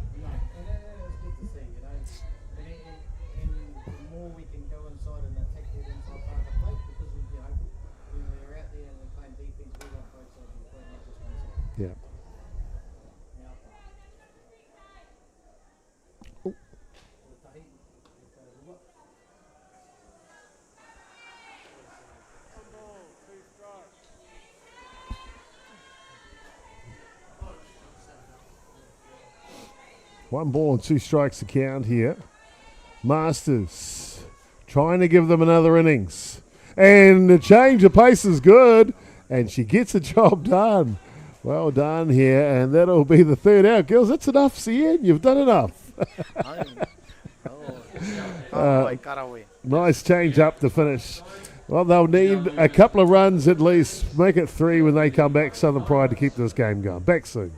Yeah. Oh. One ball and 2 strikes to count here. Masters trying to give them another innings. And the change of pace is good. And she gets the job done. Well done here, and that'll be the 3rd out. Girls, that's enough, CN. You've done enough. Nice change up to finish. Well, they'll need a couple of runs at least. Make it 3 when they come back, Southern Pride, to keep this game going. Back soon.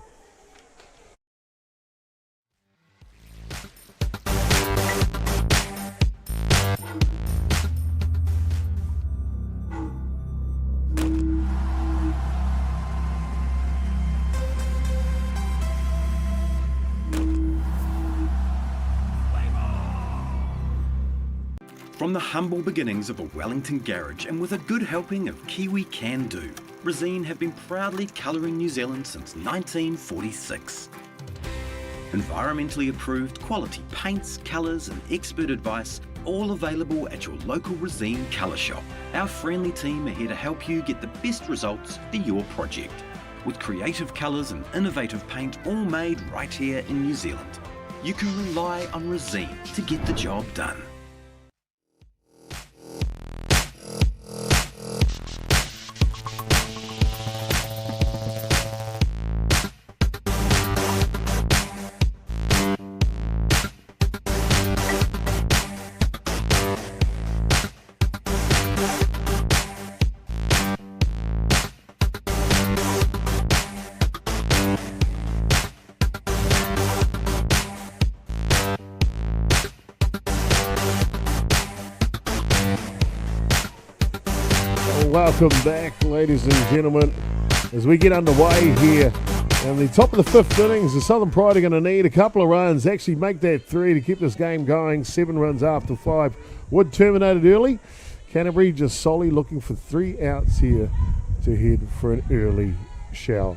From the humble beginnings of a Wellington garage and with a good helping of Kiwi Can Do, Resene have been proudly colouring New Zealand since 1946. Environmentally approved quality paints, colours and expert advice, all available at your local Resene colour shop. Our friendly team are here to help you get the best results for your project. With creative colours and innovative paint all made right here in New Zealand. You can rely on Resene to get the job done. Welcome back, ladies and gentlemen, as we get underway here. And the top of the fifth innings, the Southern Pride are going to need a couple of runs, actually make that 3 to keep this game going. 7 runs after 5 would terminate it early. Canterbury just solely looking for 3 outs here to head for an early shower.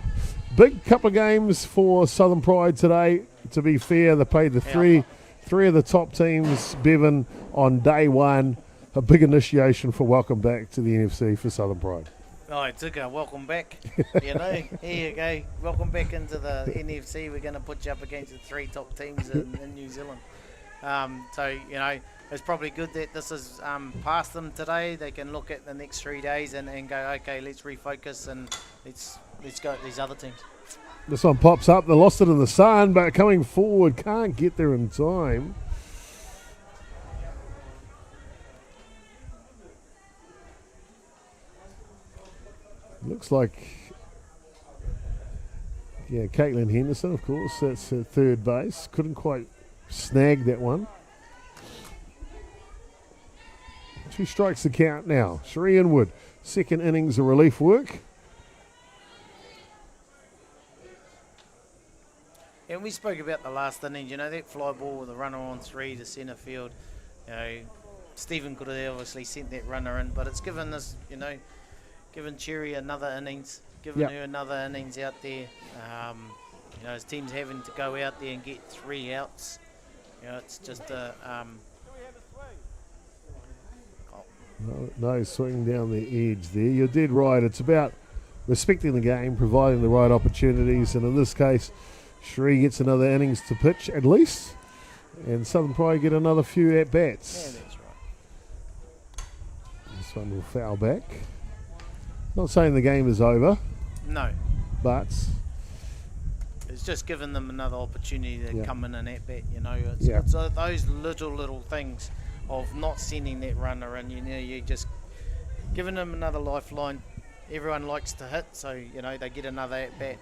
Big couple of games for Southern Pride today. To be fair, they played the three of the top teams, Bevan, on day one. A big initiation for welcome back to the NFC for Southern Pride. Oh, Tuka, welcome back. You know, here you go. Welcome back into the NFC. We're going to put you up against the 3 top teams in New Zealand. So, you know, it's probably good that this is past them today. They can look at the next 3 days and go, okay, let's refocus and let's go at these other teams. This one pops up. They lost it in the sun, but coming forward, can't get there in time. Looks like, yeah, Caitlin Henderson, of course, that's at third base. Couldn't quite snag that one. 2 strikes the count now. Sheree Inwood, second innings of relief work. And we spoke about the last innings, you know, that fly ball with a runner on 3 to centre field. You know, Stephen could have obviously sent that runner in, but it's given us, you know, given Cherry another innings, given her another innings out there. You know, his team's having to go out there and get 3 outs. You know, it's just a... No swing down the edge there. You're dead right. It's about respecting the game, providing the right opportunities, and in this case, Sheree gets another innings to pitch at least, and Southern Pride get another few at-bats. Yeah, that's right. This one will foul back. Not saying the game is over. No. But it's just giving them another opportunity to come in and at-bat, you know. It's those little things of not sending that runner in, you know, you just giving them another lifeline. Everyone likes to hit, so, you know, they get another at-bat.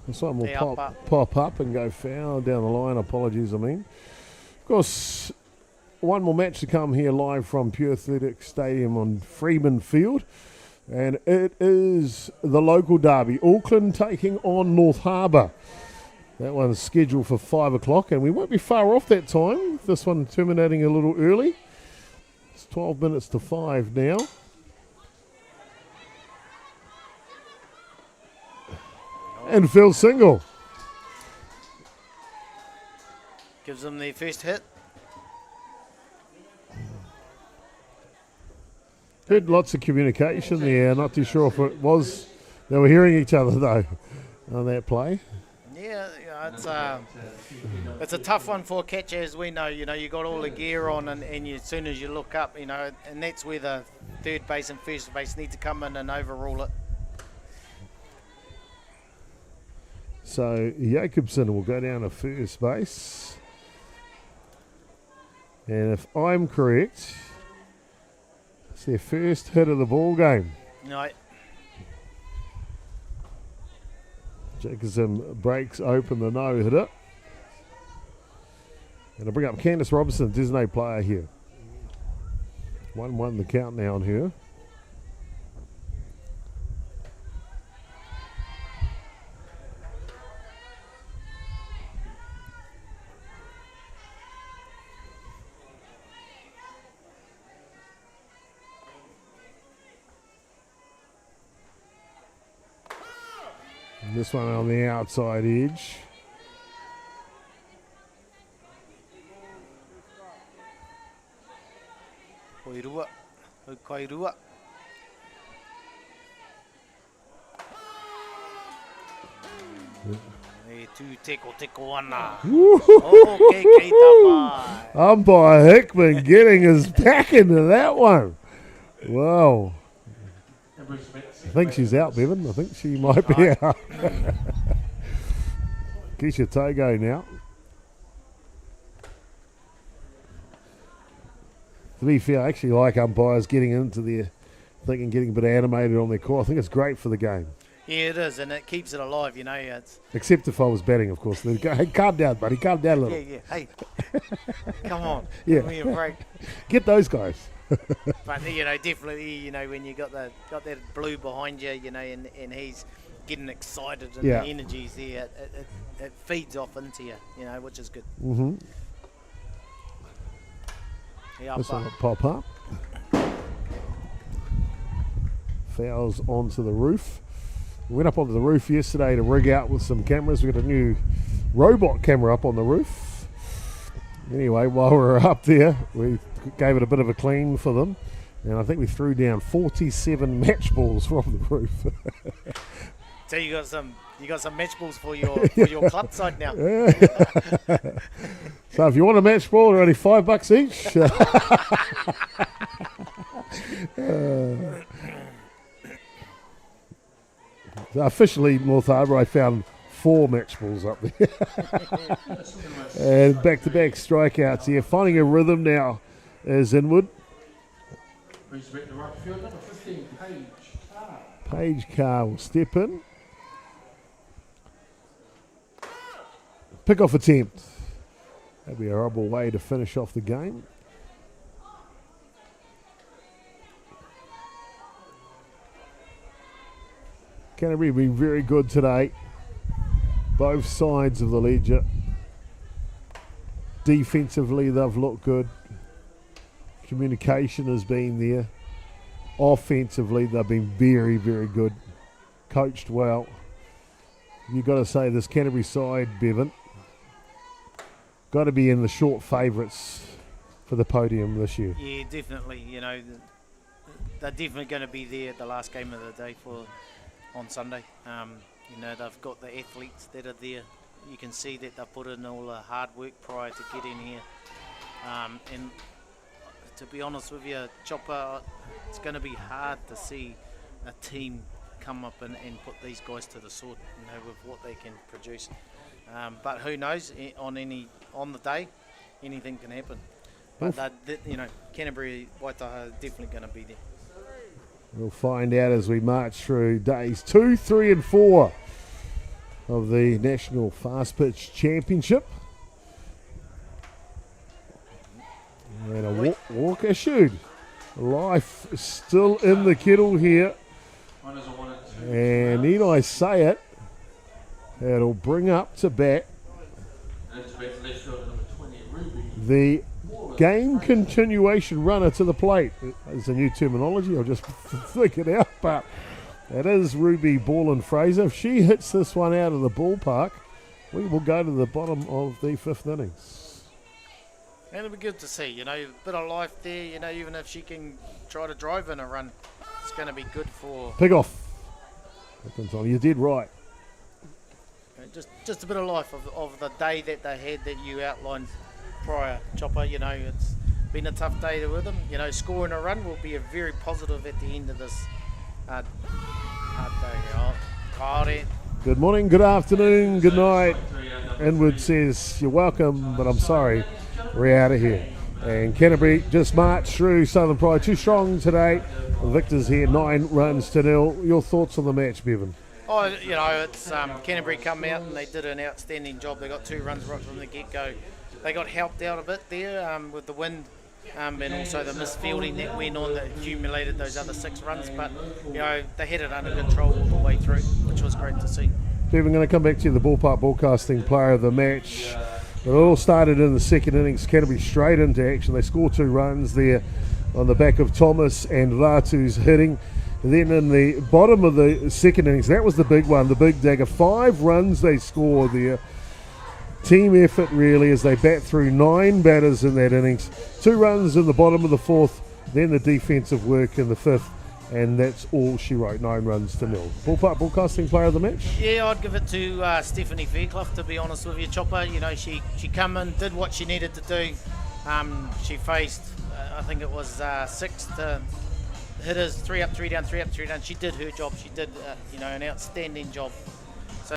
This one will pop up and go foul down the line. Apologies, I mean. Of course, one more match to come here live from Pure Athletic Stadium on Freeman Field. And it is the local derby. Auckland taking on North Harbour. That one's scheduled for 5 o'clock, and we won't be far off that time. This one terminating a little early. It's 12 minutes to 5 now. And Phil single. Gives them their first hit. Heard lots of communication there. Not too sure if it was. They were hearing each other though on that play. Yeah, it's a tough one for a catcher, as we know. You know, you got all the gear on, and as soon as you look up, you know, and that's where the third base and first base need to come in and overrule it. So Jacobson will go down to first base. And if I'm correct, it's their first hit of the ball game. No. Jacobson breaks open the no-hitter. And I'll bring up Candice Robertson, Disney player here. 1-1 the count now on her. This one on the outside edge. Koirua. Koirua. Umpire Hickman getting his back into that one. Wow. I think she's out, Bevan. I think she might be out. Keisha Togo now. To be fair, I actually like umpires getting into their thing and getting a bit animated on their call. I think it's great for the game. Yeah, it is, and it keeps it alive, you know. Except if I was betting, of course. Hey, calm down, buddy. Calm down a little. Yeah. Hey, come on. Yeah. Give me a break. Get those guys. But definitely, when you got that blue behind you, and he's getting excited and the energy's there, it feeds off into you, which is good. Mm-hmm. This one will pop up. Fouls onto the roof. We went up onto the roof yesterday to rig out with some cameras. We got a new robot camera up on the roof. Anyway, while we were up there, we gave it a bit of a clean for them, and I think we threw down 47 match balls from the roof. So you got some match balls for your club side now. So if you want a match ball, they're only $5 each. Officially, North Harbour, I found 4 match balls up there. And back-to-back strikeouts here. Finding a rhythm now is Inwood. Brings back to right field, number 15, Paige Carr. Paige Carr will step in. Pick-off attempt. That'd be a horrible way to finish off the game. Canterbury have been very good today. Both sides of the ledger. Defensively, they've looked good. Communication has been there. Offensively, they've been very, very good. Coached well. You've got to say this Canterbury side, Bevan, got to be in the short favourites for the podium this year. Yeah, definitely. They're definitely going to be there at the last game of the day on Sunday. They've got the athletes that are there. You can see that they've put in all the hard work prior to getting here. And to be honest with you, Chopper, it's going to be hard to see a team come up and put these guys to the sword, with what they can produce. But who knows? On the day, anything can happen. But Canterbury Waitaha are definitely going to be there. We'll find out as we march through days 2, 3 and 4 of the National Fast Pitch Championship. And a walk issued. Life is still in the kettle here. And need I say it, it'll bring up to bat the game continuation runner to the plate. It's a new terminology, I'll just think it out, but it is Ruby Ball-and-Fraser. If she hits this one out of the ballpark, we will go to the bottom of the 5th innings. And it'll be good to see, a bit of life there, even if she can try to drive in a run, it's going to be good for... Pick off. You did right. Just a bit of life of the day that they had that you outlined prior, Chopper. It's been a tough day with them. Scoring a run will be a very positive at the end of this hard day. Kaore. Good morning, good afternoon, good night. Inwood says, you're welcome, but I'm sorry. We're out of here. And Canterbury just marched through Southern Pride 2 strong today. The Victors here, 9 runs to 0. Your thoughts on the match, Bevan? Oh, it's Canterbury come out and they did an outstanding job. They got 2 runs right from the get-go. They got helped out a bit there with the wind and also the misfielding that went on that accumulated those other 6 runs. But, they had it under control all the way through, which was great to see. Bevan, I'm going to come back to you, the Ballpark Broadcasting player of the match. It all started in the second innings. Canterbury straight into action. They scored 2 runs there on the back of Thomas and Ratu's hitting. And then in the bottom of the second innings, that was the big one, the big dagger. 5 runs they scored there. Team effort really as they bat through 9 batters in that innings. 2 runs in the bottom of the 4th, then the defensive work in the 5th. And that's all she wrote, 9 runs to 0. Ballpark Broadcasting player of the match? Yeah, I'd give it to Stephanie Fairclough, to be honest with you, Chopper. She come in, did what she needed to do. She faced, I think it was 6 hitters, 3 up, 3 down, 3 up, 3 down. She did her job. She did, an outstanding job